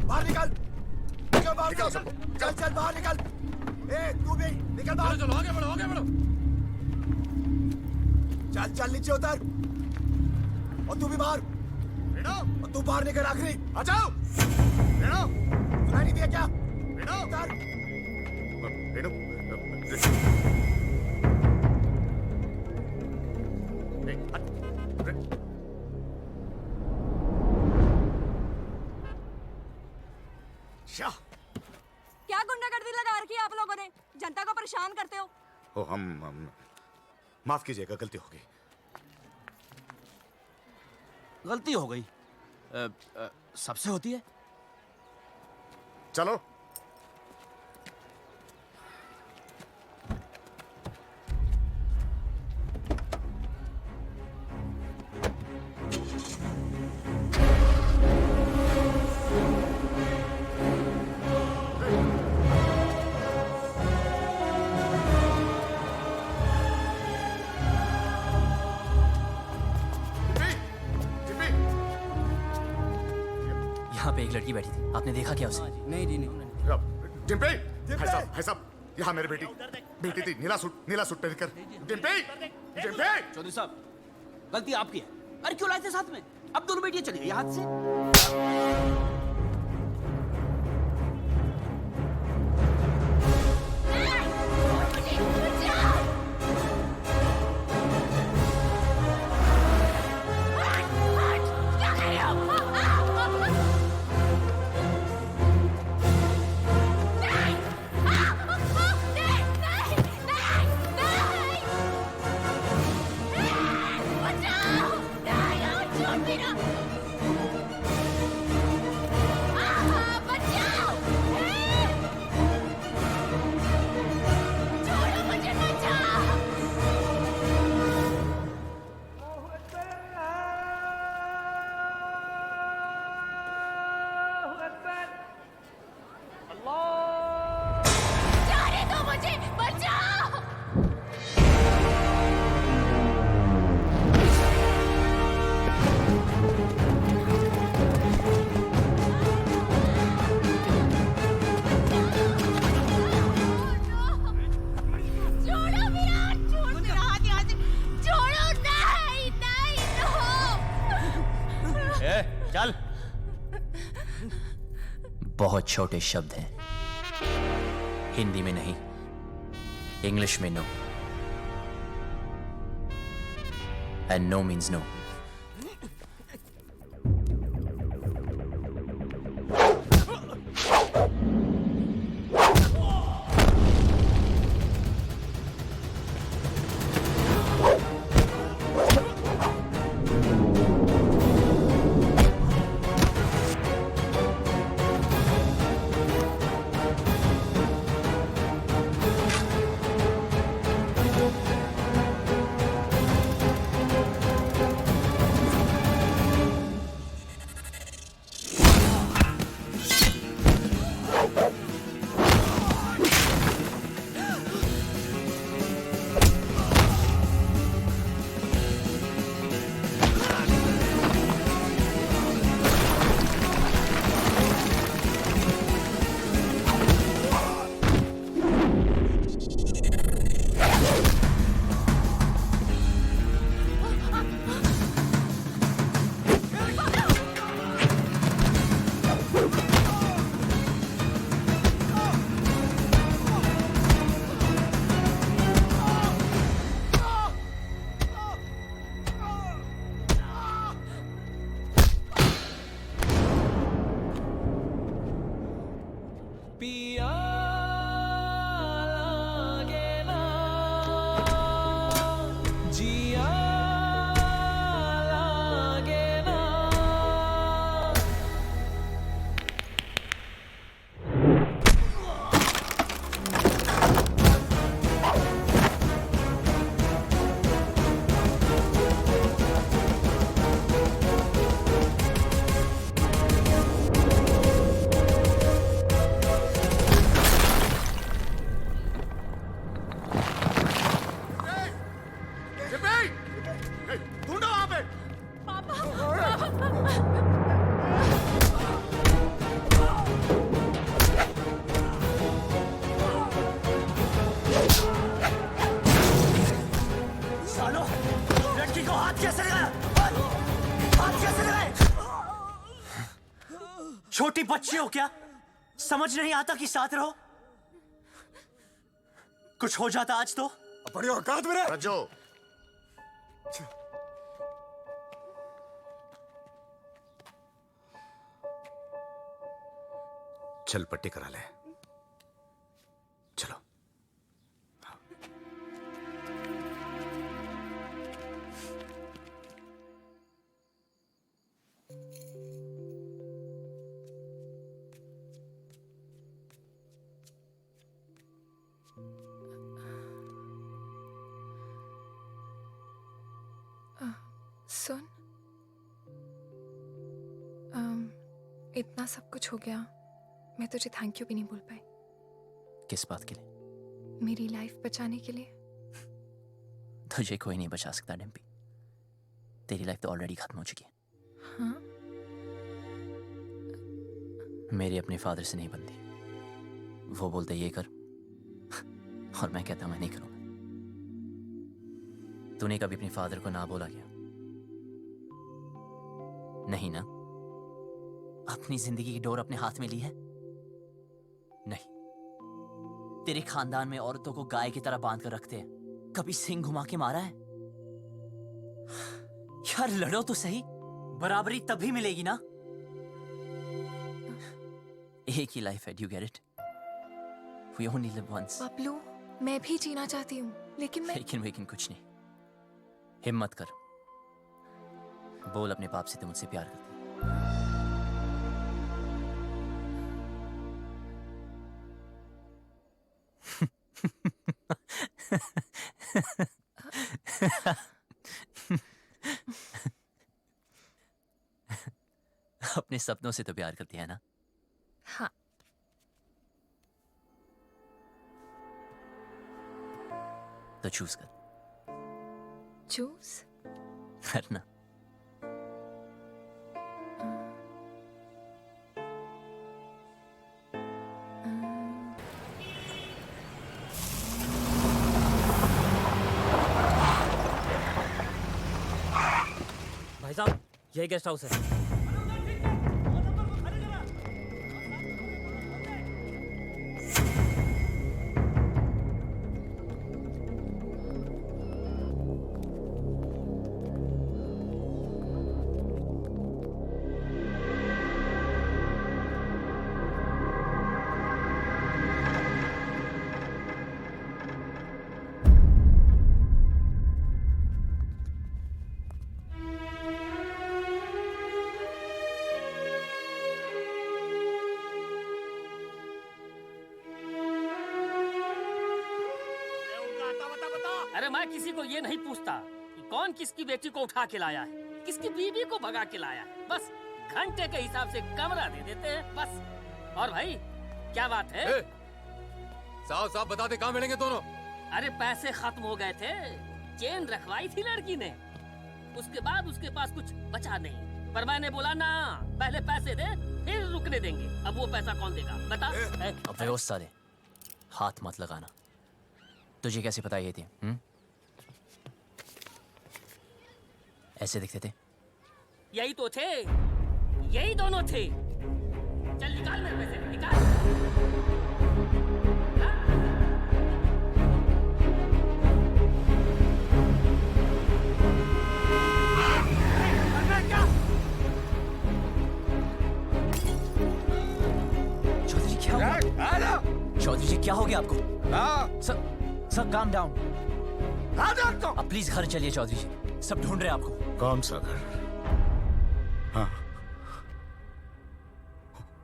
[SPEAKER 12] बाहर निकल, निकल बाहर, निकल सबको, चल चल बाहर निकल। तू भी निकल बाहर।
[SPEAKER 7] चलो आगे बढ़ो, आगे बढ़ो।
[SPEAKER 12] चल चल नीचे उतर, और तू भी बाहर। और तू बाहर निकल, आखिरी आ जाओ। सुनाई नहीं दिया क्या? उतर।
[SPEAKER 4] क्या गुंडागर्दी लगा रखी है आप लोगों ने? जनता को परेशान करते हो।
[SPEAKER 14] ओ हम माफ कीजिएगा, गलती हो गई।
[SPEAKER 19] गलती हो गई, सबसे होती है।
[SPEAKER 14] चलो
[SPEAKER 8] यहाँ पे एक लड़की बैठी थी, आपने देखा क्या उसे?
[SPEAKER 22] नहीं जी नहीं।
[SPEAKER 14] डिम्पी, भाई साहब, यहाँ मेरी बेटी थी, नीला सूट पहनकर। डिम्पी, डिम्पी।
[SPEAKER 19] चौधरी साहब, गलती आपकी है। अरे क्यों लाए थे साथ में? अब दोनों बेटियां चली गई हाथ से। चल।
[SPEAKER 8] बहुत छोटे शब्द हैं, हिंदी में नहीं, इंग्लिश में no, and no means no. हाथ कैसे लगाया? हाथ कैसे लगाए? छोटी बच्ची हो क्या? समझ नहीं आता कि साथ रहो? कुछ हो जाता आज तो?
[SPEAKER 12] बड़ी औकात में रह।
[SPEAKER 14] रज्जो, चल पट्टी करा ले। चलो।
[SPEAKER 16] सुन, इतना सब कुछ हो गया, मैं तुझे थैंक यू भी नहीं बोल पाई।
[SPEAKER 8] किस बात के लिए?
[SPEAKER 16] मेरी लाइफ बचाने के लिए।
[SPEAKER 8] तुझे कोई नहीं बचा सकता डिम्पी। तेरी लाइफ तो ऑलरेडी खत्म हो चुकी है।
[SPEAKER 16] हाँ?
[SPEAKER 8] मेरी अपने फादर से नहीं बनती। वो बोलते ये कर और मैं कहता मैं नहीं करूंगा। तूने कभी अपने फादर को ना बोला क्या? नहीं ना? अपनी जिंदगी की डोर अपने हाथ में ली है? नहीं। तेरे खानदान में औरतों को गाय की तरह बांध कर रखते हैं। कभी सिंग घुमा के मारा है? यार लड़ो तो सही, बराबरी तभी मिलेगी ना। एक ही लाइफ है, do you get it? We only live once.
[SPEAKER 16] Bablu, मैं भी जीना चाहती हूँ, लेकिन
[SPEAKER 8] लेकिन कुछ नहीं। हिम्मत कर, बोल अपने बाप से तुम मुझसे प्यार करती है। अपने सपनों से तो प्यार करती है ना?
[SPEAKER 16] हाँ।
[SPEAKER 8] तो चूज कर।
[SPEAKER 16] चूज
[SPEAKER 8] करना।
[SPEAKER 13] भाई साहब, यही गेस्ट हाउस है। अरे मैं किसी को ये नहीं पूछता कि कौन किसकी बेटी को उठा के लाया है, किसकी बीवी को भगा के लाया है। बस घंटे के हिसाब से कमरा दे देते हैं बस। और भाई क्या बात है?
[SPEAKER 7] साफ साफ बता दे, कहाँ मिलेंगे दोनों?
[SPEAKER 13] अरे पैसे खत्म हो गए थे, चेन रखवाई थी लड़की ने, उसके बाद उसके पास कुछ बचा नहीं। पर मैंने बोला ना, पहले पैसे दे फिर रुकने देंगे। अब वो पैसा कौन देगा बता?
[SPEAKER 8] अबे ओ साले, हाथ मत लगाना। तुझे कैसे पता ये थे? ऐसे दिखते थे?
[SPEAKER 13] यही तो थे, यही दोनों थे। चल निकाल मेरे पैसे, निकाल।
[SPEAKER 8] चौधरी जी क्या हो गया? चौधरी जी क्या हो गया आपको? Sir calm down. अब प्लीज घर चलिए चौधरी जी, सब ढूंढ रहे हैं आपको।
[SPEAKER 14] कौन सा घर? हाँ,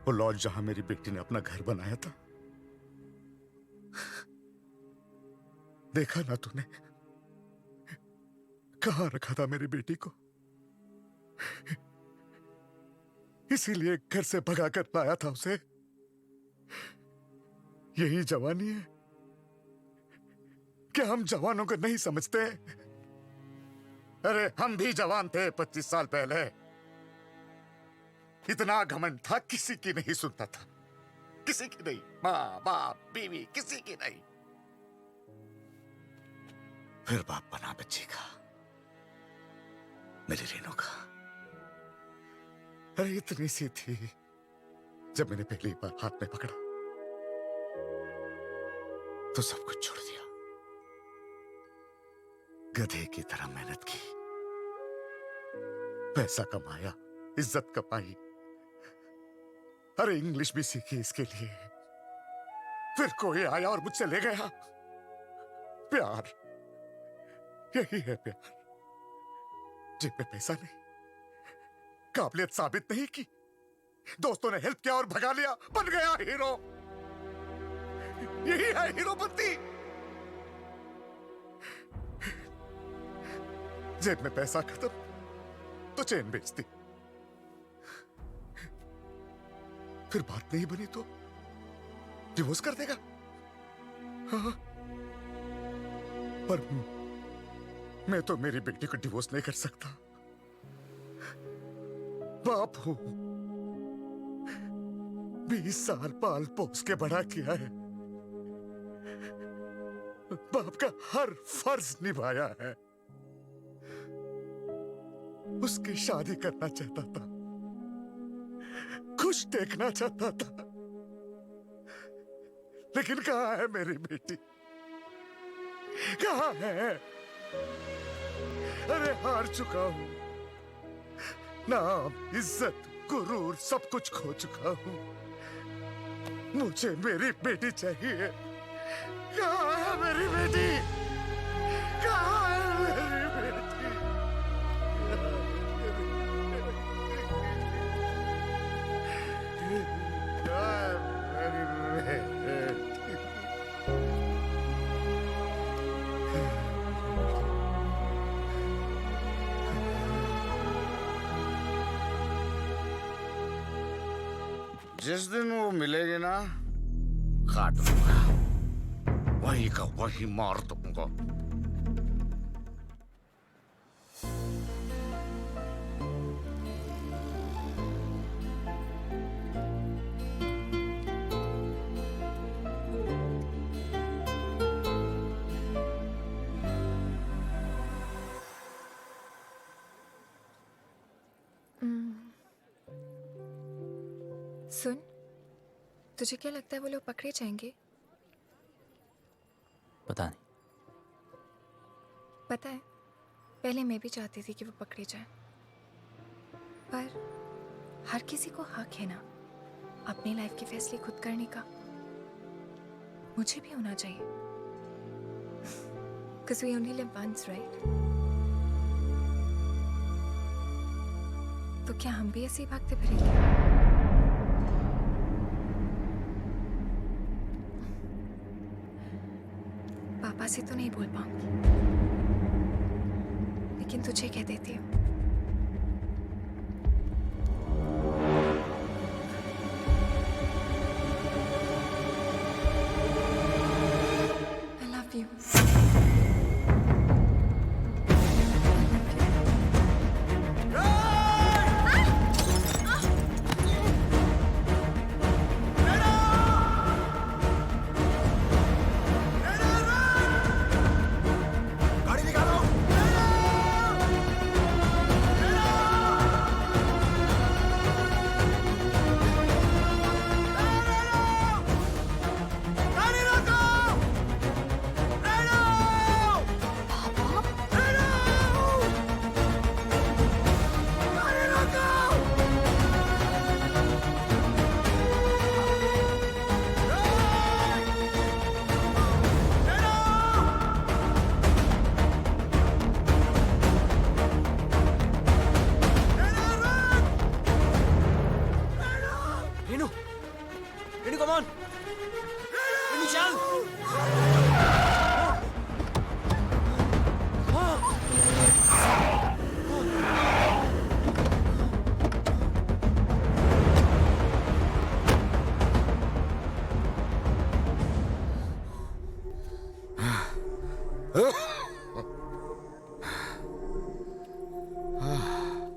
[SPEAKER 14] वो लॉज जहां मेरी बेटी ने अपना घर बनाया था। देखा ना तूने, कहां रखा था मेरी बेटी को? इसीलिए घर से भगा कर लाया था उसे। यही जवानी है? क्या हम जवानों को नहीं समझते? अरे हम भी जवान थे 25 साल पहले। इतना घमंड था, किसी की नहीं सुनता था, किसी की नहीं। माँ बाप बीवी किसी की नहीं। फिर बाप बना बच्ची का। मेरी रेणुका, अरे इतनी सी थी जब मैंने पहली बार हाथ में पकड़ा तो सब कुछ छोड़ दिया। गधे की तरह मेहनत की, पैसा कमाया, इज्जत कमाई, अरे इंग्लिश भी सीखी इसके लिए। फिर कोई आया और मुझसे ले गया। प्यार, यही है प्यार। जेब में पैसा नहीं, काबिलियत साबित नहीं की, दोस्तों ने हेल्प किया और भगा लिया, बन गया हीरो। यही है हीरोपंती। जेब में पैसा खत्म तो चेन बेचती, फिर बात नहीं बनी तो डिवोर्स कर देगा। हाँ, पर मैं तो मेरी बेटी को डिवोर्स नहीं कर सकता। बाप हूं, 20 साल पाल पोस के बड़ा किया है, बाप का हर फर्ज निभाया है। उसकी शादी करना चाहता था, खुश देखना चाहता था, लेकिन कहां है मेरी बेटी, कहां है? अरे हार चुका हूं, नाम, इज्जत, गुरूर सब कुछ खो चुका हूं। मुझे मेरी बेटी चाहिए। कहां है मेरी बेटी? कहां है मेरी बेटी? जिस दिन वो मिलेगी ना, काट दूंगा, वही का वही मार दूंगा।
[SPEAKER 16] सुन, तुझे क्या लगता है वो लोग पकड़े जाएंगे?
[SPEAKER 8] पता नहीं।
[SPEAKER 16] पता है, पहले मैं भी चाहती थी कि वो पकड़े जाएं, पर हर किसी को हक है ना अपनी लाइफ के फैसले खुद करने का। मुझे भी होना चाहिए, because we only live once, right? तो क्या हम भी ऐसे ही भागते फिरेंगे? पापा से तो नहीं बोल पाऊंगी, लेकिन तुझे कह देती हूँ। I love you.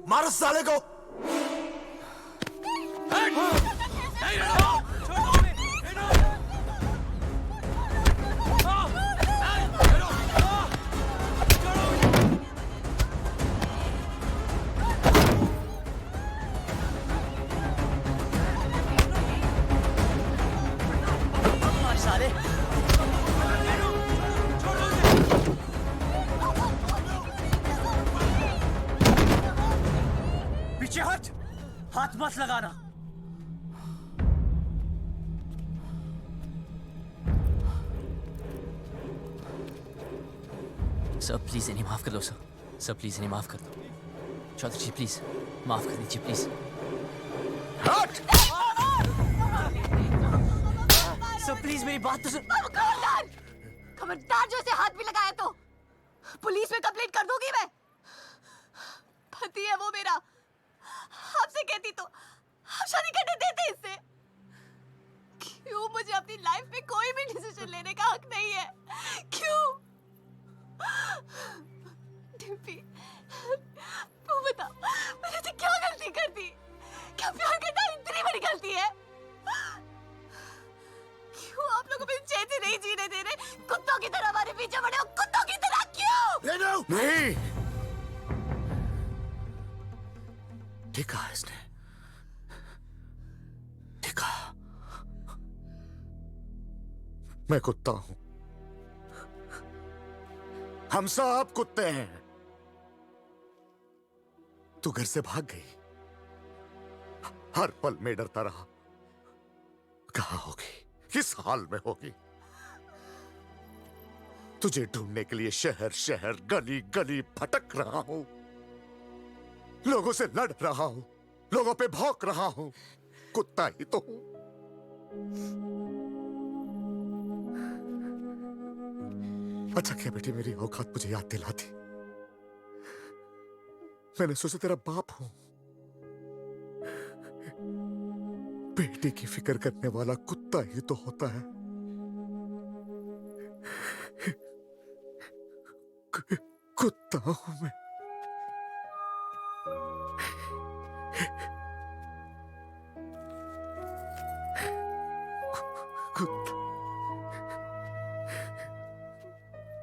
[SPEAKER 12] मारो साले को।
[SPEAKER 22] पीछे हट, हाथ मत लगाना।
[SPEAKER 8] सर प्लीज इन्हें माफ कर दो सर। सर प्लीज इन्हें माफ कर दो। चौधरी जी प्लीज माफ कर दीजिए प्लीज। सर प्लीज मेरी बात तो सुन।
[SPEAKER 16] खबरदार, खबरदार जो इसे हाथ भी लगाया तो पुलिस में कंप्लेंट कर दूंगी मैं। पति है वो मेरा, आपसे कहती तो आप शादी करने देते इससे। क्यों मुझे अपनी लाइफ में कोई भी डिसीजन लेने का हक नहीं है? क्यों? डिम्पी, तू बता, मैंने तो क्या गलती कर दी? क्या प्यार करना इतनी बड़ी गलती है? क्यों आप लोगों में चैन से नहीं जीने दे रहे? कुत्तों की तरह हमारे पीछे पड़े हो, कुत्तों की तरह क्यों?
[SPEAKER 14] नहीं, देखा इसने, देखा, मैं कुत्ता हूं, हम सब कुत्ते हैं। तू घर से भाग गई, हर पल में डरता रहा, कहां होगी, किस हाल में होगी। तुझे ढूंढने के लिए शहर शहर गली गली भटक रहा हूं, लोगों से लड़ रहा हूं, लोगों पे भौंक रहा हूं, कुत्ता ही तो हूं। अच्छा क्या बेटी मेरी औकात मुझे याद दिलाती। मैंने सोचा तेरा बाप हूं, बेटी की फिक्र करने वाला कुत्ता ही तो होता है। कुत्ता हूं मैं। कुत्ता।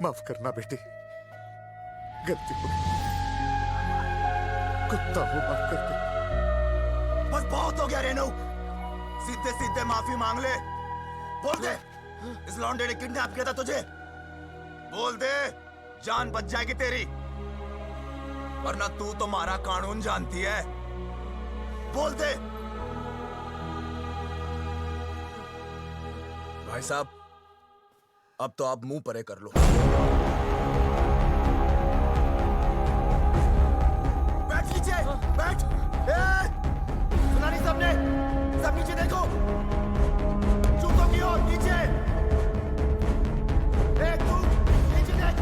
[SPEAKER 14] माफ करना बेटी, गलती हो गई, कुत्ता हूं, माफ कर दे।
[SPEAKER 1] बस बहुत हो गया रेनू, सीधे सीधे माफी मांग ले। बोल दे इस लौंडे ने किडनैप किया था तुझे, बोल दे, जान बच जाएगी तेरी, वरना तू तो हमारा कानून जानती है। बोल दे।
[SPEAKER 5] भाई साहब, अब तो आप मुंह परे कर लो।
[SPEAKER 1] बैठ नीचे, बैठ। सुना नहीं सबने? सब नीचे देखो, जूतों की ओर नीचे। तू नीचे देख।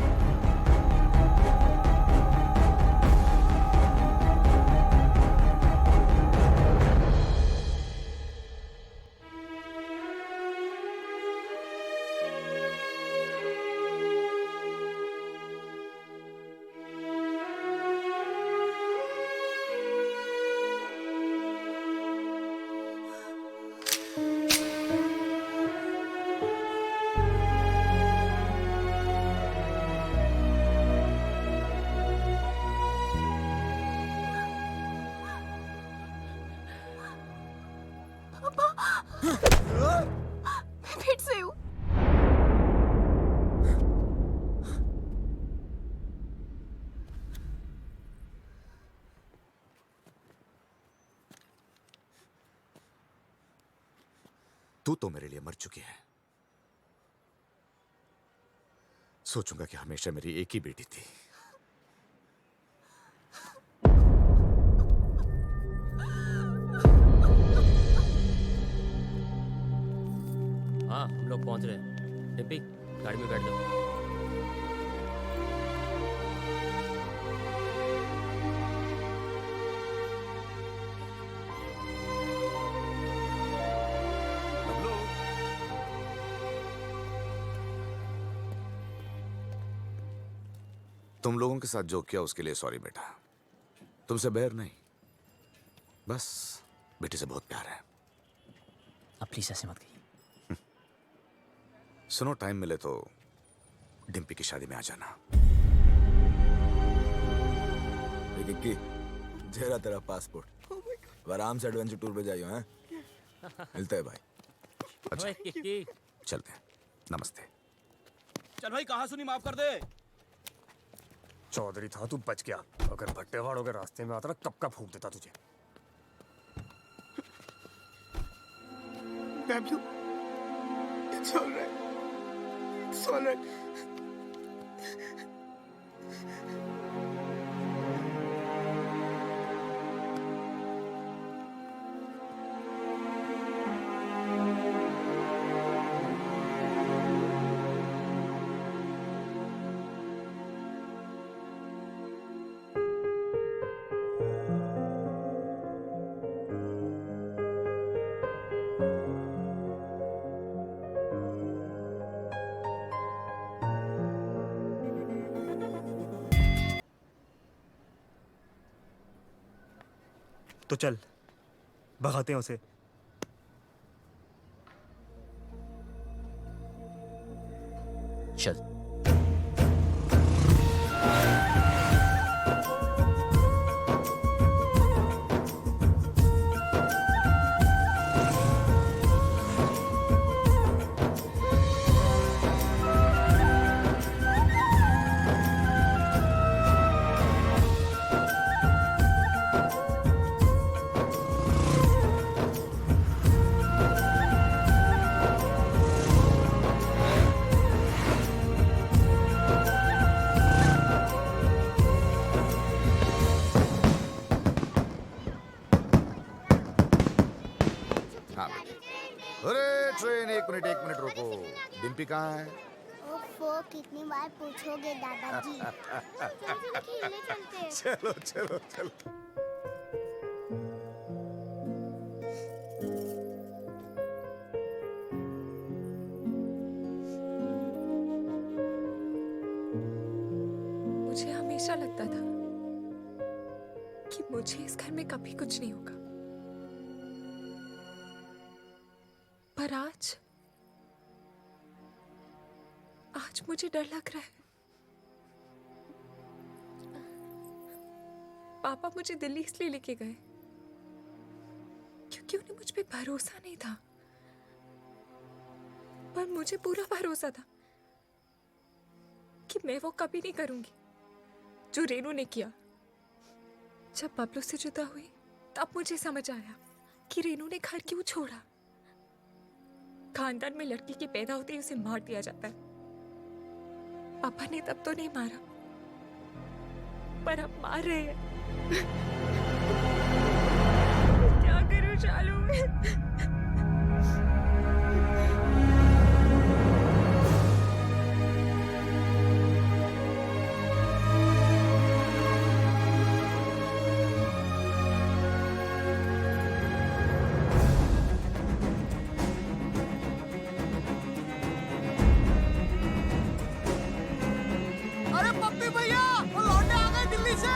[SPEAKER 1] मैं फिर से हूँ।
[SPEAKER 14] तू तो मेरे लिए मर चुकी है। सोचूंगा कि हमेशा मेरी एक ही बेटी थी।
[SPEAKER 13] हाँ, हम लोग पहुंच रहे हैं। डिम्पी, गाड़ी में बैठ जाओ।
[SPEAKER 14] तुम लोगों के साथ जो किया उसके लिए सॉरी बेटा। तुमसे बैर नहीं, बस बेटी से बहुत प्यार है।
[SPEAKER 8] अब प्लीज ऐसे मत कहिए।
[SPEAKER 14] सुनो, टाइम मिले तो डिम्पी की शादी में आ जाना।
[SPEAKER 5] किक्की, जेरा तेरा पासपोर्ट। आराम से एडवेंचर टूर पे जाइयो हैं। मिलते हैं भाई।
[SPEAKER 14] अच्छा
[SPEAKER 13] किक्की,
[SPEAKER 14] चलते हैं। नमस्ते।
[SPEAKER 19] चल भाई, कहाँ सुनी, माफ कर दे।
[SPEAKER 12] चौधरी था, तू बच गया। अगर भट्टेवाड़ों के रास्ते में आता ना, कब का फूंक देता तुझे।
[SPEAKER 15] Bablu. It's all right. It's all right.
[SPEAKER 19] तो चल भगाते हैं उसे।
[SPEAKER 8] चल।
[SPEAKER 14] अरे ट्रेन एक मिनट रुको। डिम्पी कहाँ है?
[SPEAKER 20] ओफो, कितनी बार पूछोगे दादाजी। खेलने चलते हैं।
[SPEAKER 14] चलो चलो चलो।
[SPEAKER 16] मुझे हमेशा लगता था कि मुझे इस घर में कभी कुछ नहीं होगा, पर आज मुझे डर लग रहा है। पापा मुझे दिल्ली इसलिए लेके गए क्योंकि उन्हें मुझ पे भरोसा नहीं था, पर मुझे पूरा भरोसा था कि मैं वो कभी नहीं करूंगी जो रेनू ने किया। जब बबलू से जुदा हुई तब मुझे समझ आया कि रेनू ने घर क्यों छोड़ा। खानदान में लड़की के पैदा होते ही उसे मार दिया जाता है। पापा ने तब तो नहीं मारा, पर अब मार रहे हैं। क्या करूं चालू में?
[SPEAKER 15] अरे पप्पी भैया, वो लौंडे आ गए दिल्ली से।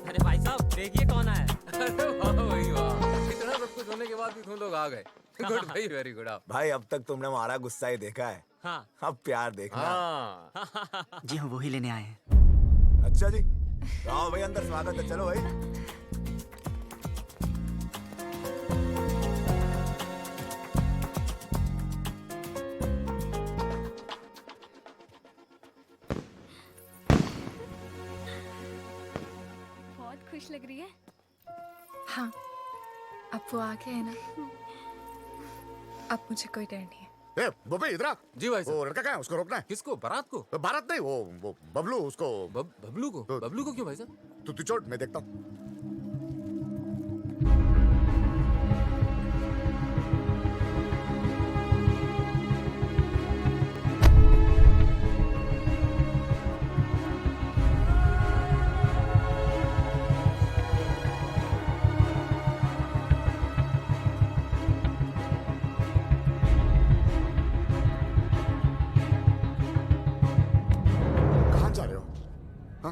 [SPEAKER 7] अरे भाई साहब देखिए कौन आया। अरे वाह भाई वाह, इतना सब कुछ होने के बाद भी तुम लोग आ गए। गुड भाई, वेरी गुड। आप
[SPEAKER 5] भाई अब तक तुमने हमारा गुस्सा ही देखा है।
[SPEAKER 7] हाँ।
[SPEAKER 5] अब प्यार देखना।
[SPEAKER 7] हाँ।
[SPEAKER 22] जी हम वही लेने आए हैं।
[SPEAKER 14] अच्छा जी, आओ भाई अंदर, स्वागत है। चलो भाई।
[SPEAKER 11] बहुत खुश लग रही है।
[SPEAKER 16] हाँ, अब वो आ गए हैं ना, अब मुझे कोई डर नहीं है।
[SPEAKER 14] ए, बोपे इधर आ।
[SPEAKER 7] जी भाई साहब।
[SPEAKER 14] वो लड़का कहाँ है? उसको रोकना है।
[SPEAKER 7] किसको? बारात को?
[SPEAKER 14] बारात नहीं, वो बबलू, उसको।
[SPEAKER 7] बबलू को? बबलू को क्यों भाई साहब?
[SPEAKER 14] तू चोट, मैं देखता हूँ।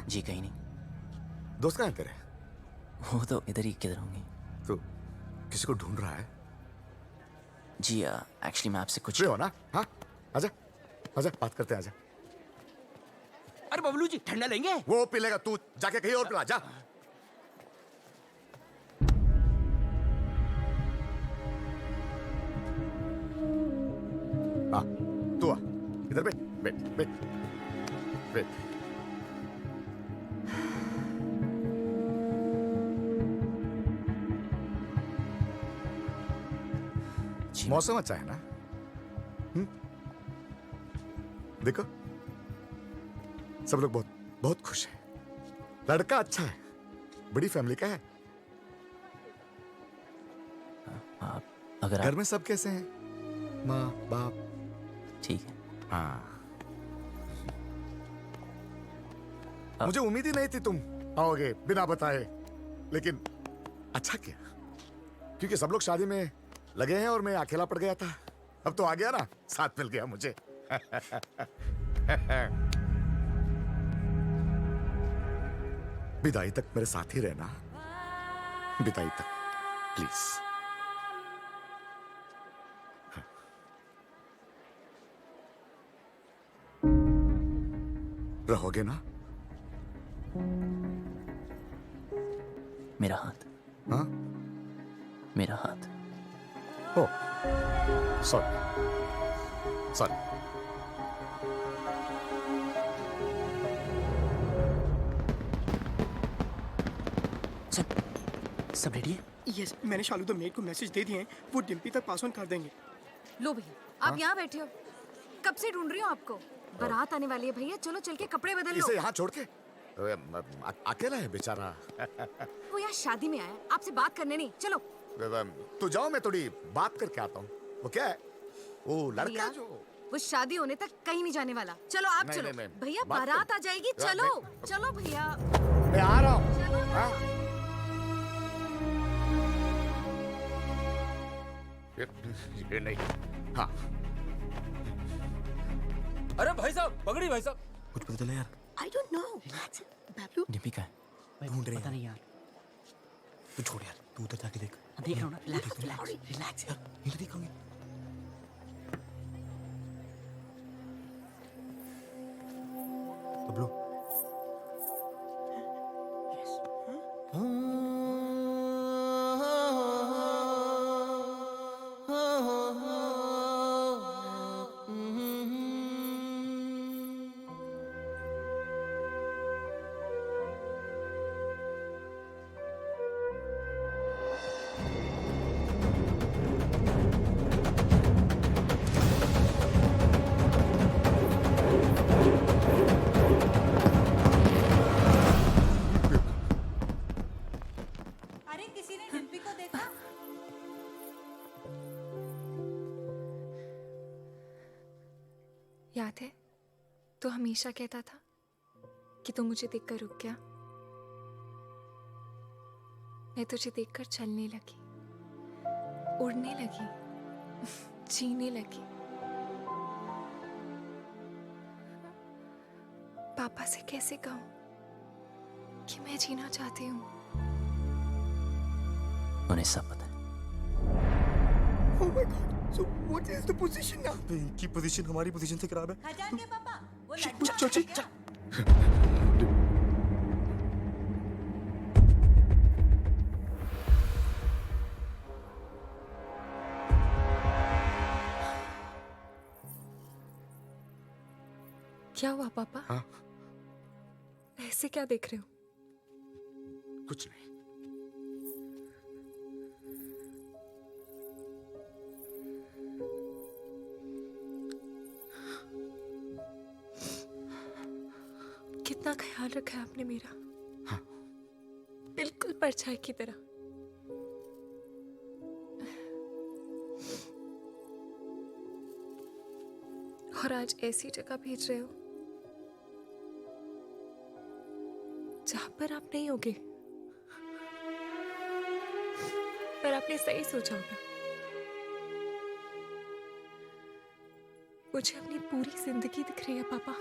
[SPEAKER 8] जी कहीं नहीं।
[SPEAKER 14] दोस्त कहाँ हैं तेरे?
[SPEAKER 8] वो तो इधर ही किधर होंगे।
[SPEAKER 14] तू किसी को ढूंढ रहा है?
[SPEAKER 8] जी एक्चुअली मैं आपसे कुछ
[SPEAKER 14] फ्री हो ना? हाँ, आजा आजा, बात करते हैं, आजा।
[SPEAKER 3] अरे बबलू जी ठंडा लेंगे?
[SPEAKER 14] वो पी लेगा, तू जाके कहीं और पिला जा। हाँ, तू आ, इधर बैठ बैठ बैठ बैठ। मौसम अच्छा है ना? देखो सब लोग बहुत बहुत खुश हैं। लड़का अच्छा है, बड़ी फैमिली का है।
[SPEAKER 8] अगर
[SPEAKER 14] घर में सब कैसे हैं? माँ बाप?
[SPEAKER 8] ठीक है।
[SPEAKER 14] हाँ, मुझे उम्मीद ही नहीं थी तुम आओगे बिना बताए, लेकिन अच्छा किया, क्योंकि सब लोग शादी में लगे हैं और मैं अकेला पड़ गया था। अब तो आ गया ना, साथ मिल गया मुझे। विदाई तक मेरे साथ ही रहना, विदाई तक प्लीज। रहोगे ना?
[SPEAKER 8] मेरा हाथ।
[SPEAKER 14] हाँ?
[SPEAKER 8] मेरा हाथ।
[SPEAKER 14] ओ, सॉरी सॉरी।
[SPEAKER 8] सब रेडी है?
[SPEAKER 15] यस, मैंने शालू द मेड को मैसेज दे दिए हैं, वो डिम्पी तक पास ऑन कर देंगे।
[SPEAKER 16] लो भैया, आप यहाँ बैठे हो, कब से ढूंढ रही हूँ आपको। बारात आने वाली है भैया, चलो चल के कपड़े बदल लो।
[SPEAKER 14] इसे यहाँ छोड़ के अकेला है बेचारा।
[SPEAKER 16] वो यहाँ शादी में आया, आपसे बात करने नहीं। चलो
[SPEAKER 14] तू जाओ, मैं थोड़ी बात करके आता हूँ। वो क्या है? वो लड़का जो
[SPEAKER 16] वो शादी होने तक कहीं नहीं जाने वाला। चलो आप
[SPEAKER 14] नहीं,
[SPEAKER 16] चलो
[SPEAKER 14] नहीं,
[SPEAKER 16] भैया,
[SPEAKER 14] बात
[SPEAKER 16] बारात
[SPEAKER 14] कर।
[SPEAKER 16] आ जाएगी। चलो चलो भैया,
[SPEAKER 14] मैं आ रहा हूँ। हाँ? ये नहीं। हाँ,
[SPEAKER 19] अरे भाई साहब, पकड़ी भाई साहब।
[SPEAKER 6] कुछ पता चला यार?
[SPEAKER 16] I don't know.
[SPEAKER 6] Bablu
[SPEAKER 8] Dimpy का है?
[SPEAKER 6] ढूंढ रहे हैं।
[SPEAKER 22] पता नहीं यार।
[SPEAKER 6] तू छोड़ यार, तू उधर जाके देख।
[SPEAKER 22] देख रहा हूँ ना, रिलैक्स
[SPEAKER 6] यार, इधर देखोगे। बबलू
[SPEAKER 4] अरे किसी ने डिम्पी को देखा?
[SPEAKER 16] याद है, तो हमेशा कहता था कि तू मुझे देखकर रुक गया। मैं तुझे देखकर चलने लगी, उड़ने लगी, जीने लगी। पापा से कैसे कहूं कि मैं जीना चाहती हूँ।
[SPEAKER 8] उन्हें सब पता है।
[SPEAKER 15] Oh my God. So what is the position now?
[SPEAKER 6] इनकी पोजीशन हमारी पोजीशन से खराब है।
[SPEAKER 4] खजान के पापा, वो
[SPEAKER 15] चल
[SPEAKER 4] लड़का
[SPEAKER 15] चल
[SPEAKER 4] क्या?
[SPEAKER 16] क्या हुआ पापा?
[SPEAKER 14] हाँ?
[SPEAKER 16] ऐसे क्या देख रहे हो?
[SPEAKER 14] कुछ नहीं।
[SPEAKER 16] कितना ख्याल रखा है आपने मेरा।
[SPEAKER 14] हाँ।
[SPEAKER 16] बिल्कुल परछाई की तरह। और आज ऐसी जगह भेज रहे हो जहां पर आप नहीं होगे। पर आपने सही सोचा होगा। मुझे अपनी पूरी जिंदगी दिख रही है पापा।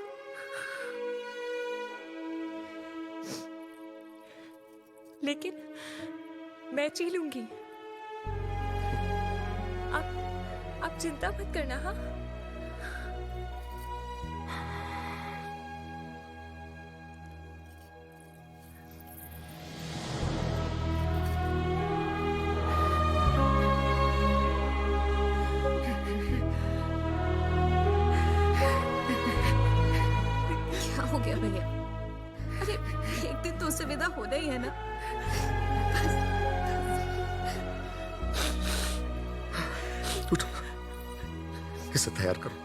[SPEAKER 16] लेकिन मैं जी लूंगी। आप चिंता मत करना। हाँ,
[SPEAKER 9] उससे विदा होना ही है ना।
[SPEAKER 14] उठो, इसे तैयार करो।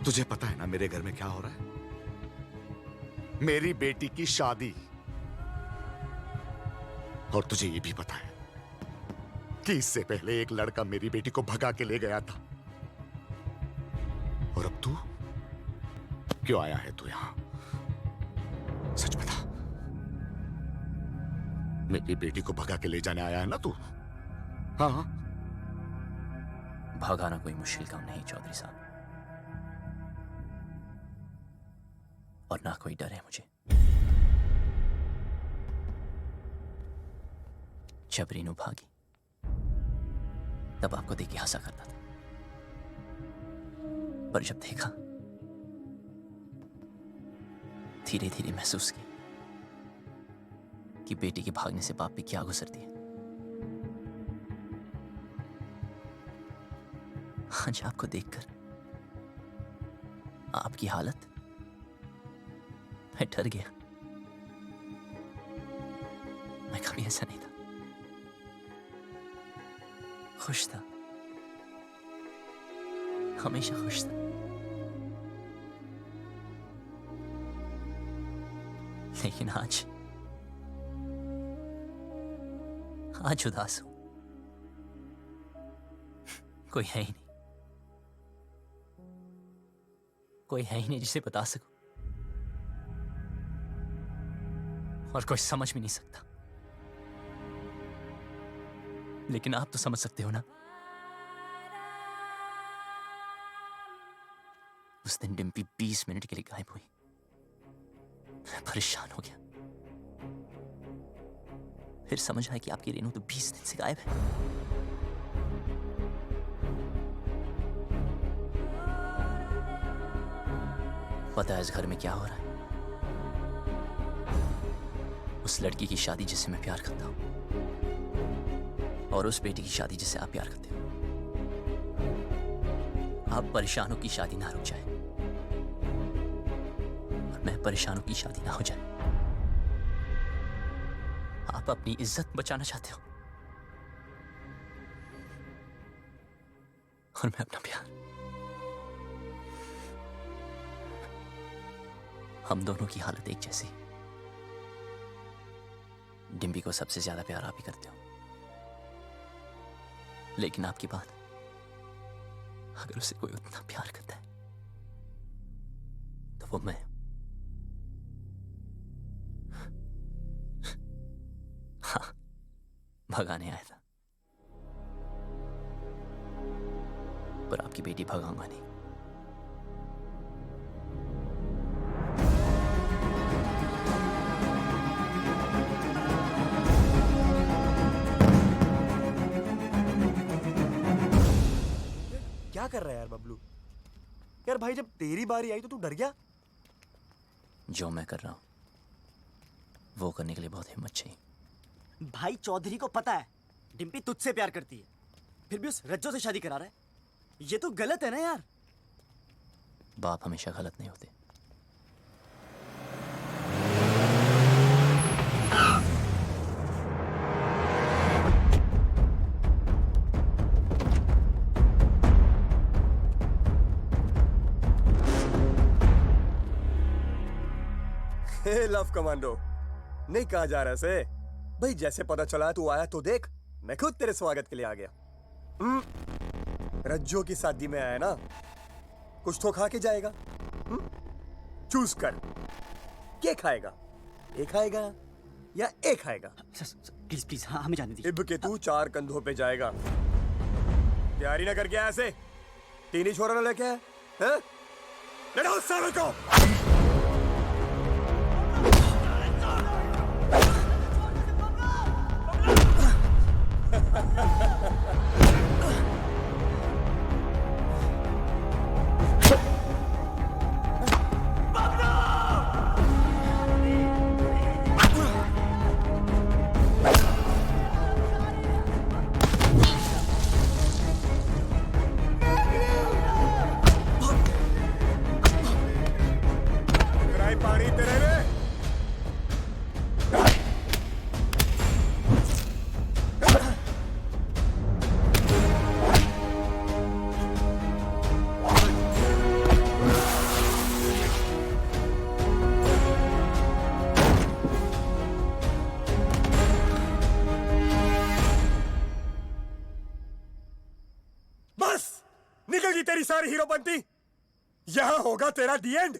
[SPEAKER 14] तुझे पता है ना मेरे घर में क्या हो रहा है? मेरी बेटी की शादी। और तुझे ये भी पता है कि इससे पहले एक लड़का मेरी बेटी को भगा के ले गया था। और अब तू क्यों आया है तू यहां? सच बता, मेरी बेटी को भगा के ले जाने आया है ना तू? हाँ।
[SPEAKER 8] भगाना कोई मुश्किल काम नहीं चौधरी साहब, और ना कोई डर है मुझे। जब रीनू भागी तब आपको देख के हंसा करता था, पर जब देखा धीरे धीरे महसूस किया कि बेटी के भागने से बाप पे क्या गुजरती है। आज आपको देखकर आपकी हालत, मैं डर गया। मैं कभी ऐसा नहीं था, खुश था, हमेशा खुश था। लेकिन आज उदास हूं। कोई है ही नहीं, कोई है ही नहीं जिसे बता सकूं, और कोई समझ भी नहीं सकता। लेकिन आप तो समझ सकते हो ना। उस दिन डिम्पी 20 मिनट के लिए गायब हुई। मैं परेशान हो गया। फिर समझ आया कि आपकी रेनू तो 20 दिन से गायब है। पता है इस घर में क्या हो रहा है? उस लड़की की शादी जिससे मैं प्यार करता हूं, और उस बेटी की शादी जिसे आप प्यार करते हो। आप परेशानों की शादी ना रुक जाए, और मैं परेशानों की शादी ना हो जाए। आप अपनी इज्जत बचाना चाहते हो, और मैं अपना प्यार। हम दोनों की हालत एक जैसी। डिम्पी को सबसे ज्यादा प्यार आप ही करते हो, लेकिन आपकी बात, अगर उसे कोई उतना प्यार करता है तो वो मैं। हाँ, भगाने आया था, पर आपकी बेटी भगाऊंगा नहीं।
[SPEAKER 19] क्या कर रहा है यार बबलू? यार भाई, जब तेरी बारी आई तो तू डर गया?
[SPEAKER 8] जो मैं कर रहा हूं वो करने के लिए बहुत हिम्मत चाहिए।
[SPEAKER 10] भाई चौधरी को पता है डिम्पी तुझसे प्यार करती है, फिर भी उस रज्जो से शादी करा रहा है। ये तो गलत है ना यार।
[SPEAKER 8] बाप हमेशा गलत नहीं होते।
[SPEAKER 12] लव कमांडो, नहीं कहा जा रहा से भाई। जैसे पता चला तू आया तो देख, मैं खुद तेरे स्वागत के लिए आ गया। रज्जो की शादी में आया ना, कुछ तो खा के जाएगा। चूज कर, क्या खाएगा? एक खाएगा या एक खाएगा?
[SPEAKER 10] प्लीज प्लीज, हाँ हमें जाने दीजिए।
[SPEAKER 12] इब के तू 4 कंधों पे जाएगा। तैयारी ना करके आया से? तीन ही छोरा लेके आए हैं? ले जाओ उस साले को। पानी तेरे में बस निकल गई तेरी सारी हीरोपंती। यहां होगा तेरा दी एंड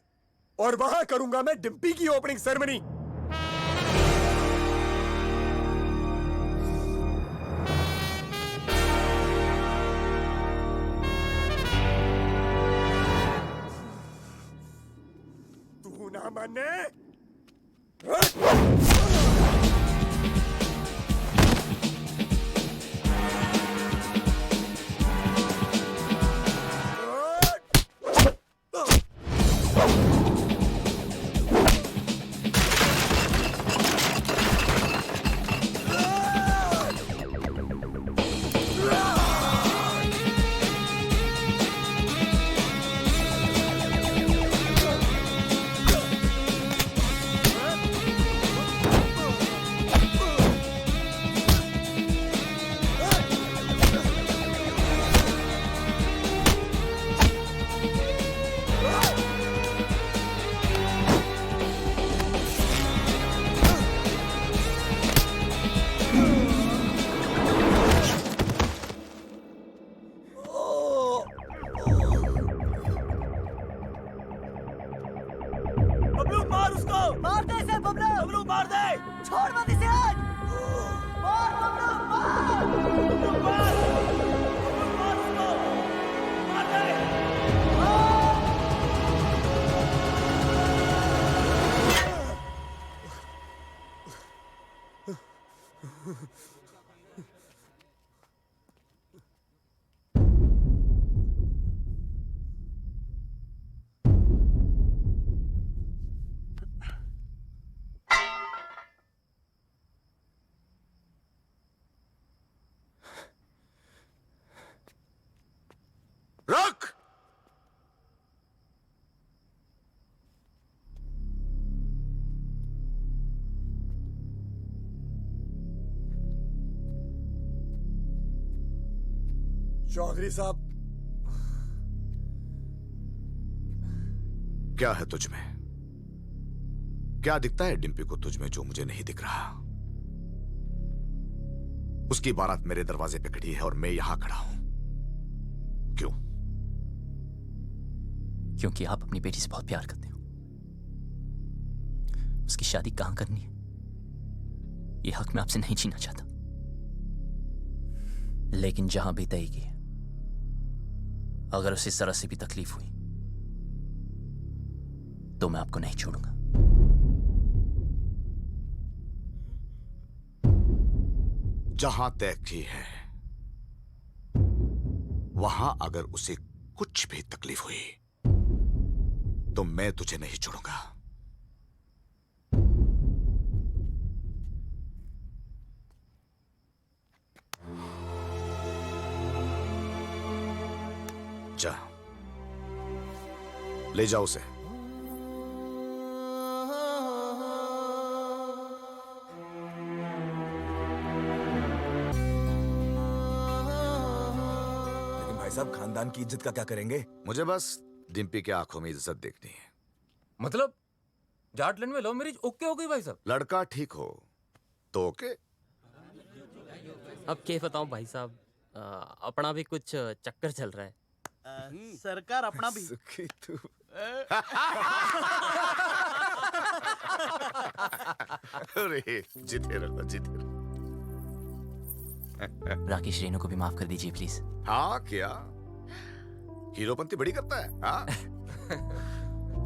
[SPEAKER 12] और वहां करूंगा मैं डिम्पी की ओपनिंग सेरेमनी। तू ना माने
[SPEAKER 14] रुक।
[SPEAKER 12] चौधरी साहब,
[SPEAKER 14] क्या है तुझ में? क्या दिखता है डिम्पी को तुझ में जो मुझे नहीं दिख रहा? उसकी बारात मेरे दरवाजे पे खड़ी है और मैं यहां खड़ा हूं। क्यों?
[SPEAKER 8] क्योंकि आप अपनी बेटी से बहुत प्यार करते हो। उसकी शादी कहां करनी है ये हक मैं आपसे नहीं छीनना चाहता, लेकिन जहां भी तय की, अगर उसे जरा से भी तकलीफ हुई तो मैं आपको नहीं छोड़ूंगा।
[SPEAKER 14] जहां तय की है वहां अगर उसे कुछ भी तकलीफ हुई तो मैं तुझे नहीं छोड़ूंगा। जा, ले जाओ उसे।
[SPEAKER 1] साहब खानदान की इज्जत का क्या करेंगे?
[SPEAKER 14] मुझे बस डिम्पी के आंखों में इज्जत देखनी है।
[SPEAKER 7] मतलब जाटलैंड में लव मैरिज ओके हो गई भाई साहब?
[SPEAKER 14] लड़का ठीक हो तो ओके।
[SPEAKER 22] अब क्या बताऊं भाई साहब, अपना भी कुछ चक्कर चल रहा है।
[SPEAKER 6] सरकार अपना भी
[SPEAKER 14] अरे जीते रहो, जीते रहो।
[SPEAKER 8] राकेश रेनू को भी माफ कर दीजिए प्लीज।
[SPEAKER 14] हाँ, क्या हीरोपंती बड़ी करता है हाँ?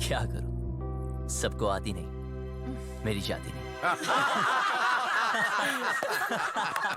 [SPEAKER 8] क्या करूं, सबको आती नहीं, मेरी जाती नहीं।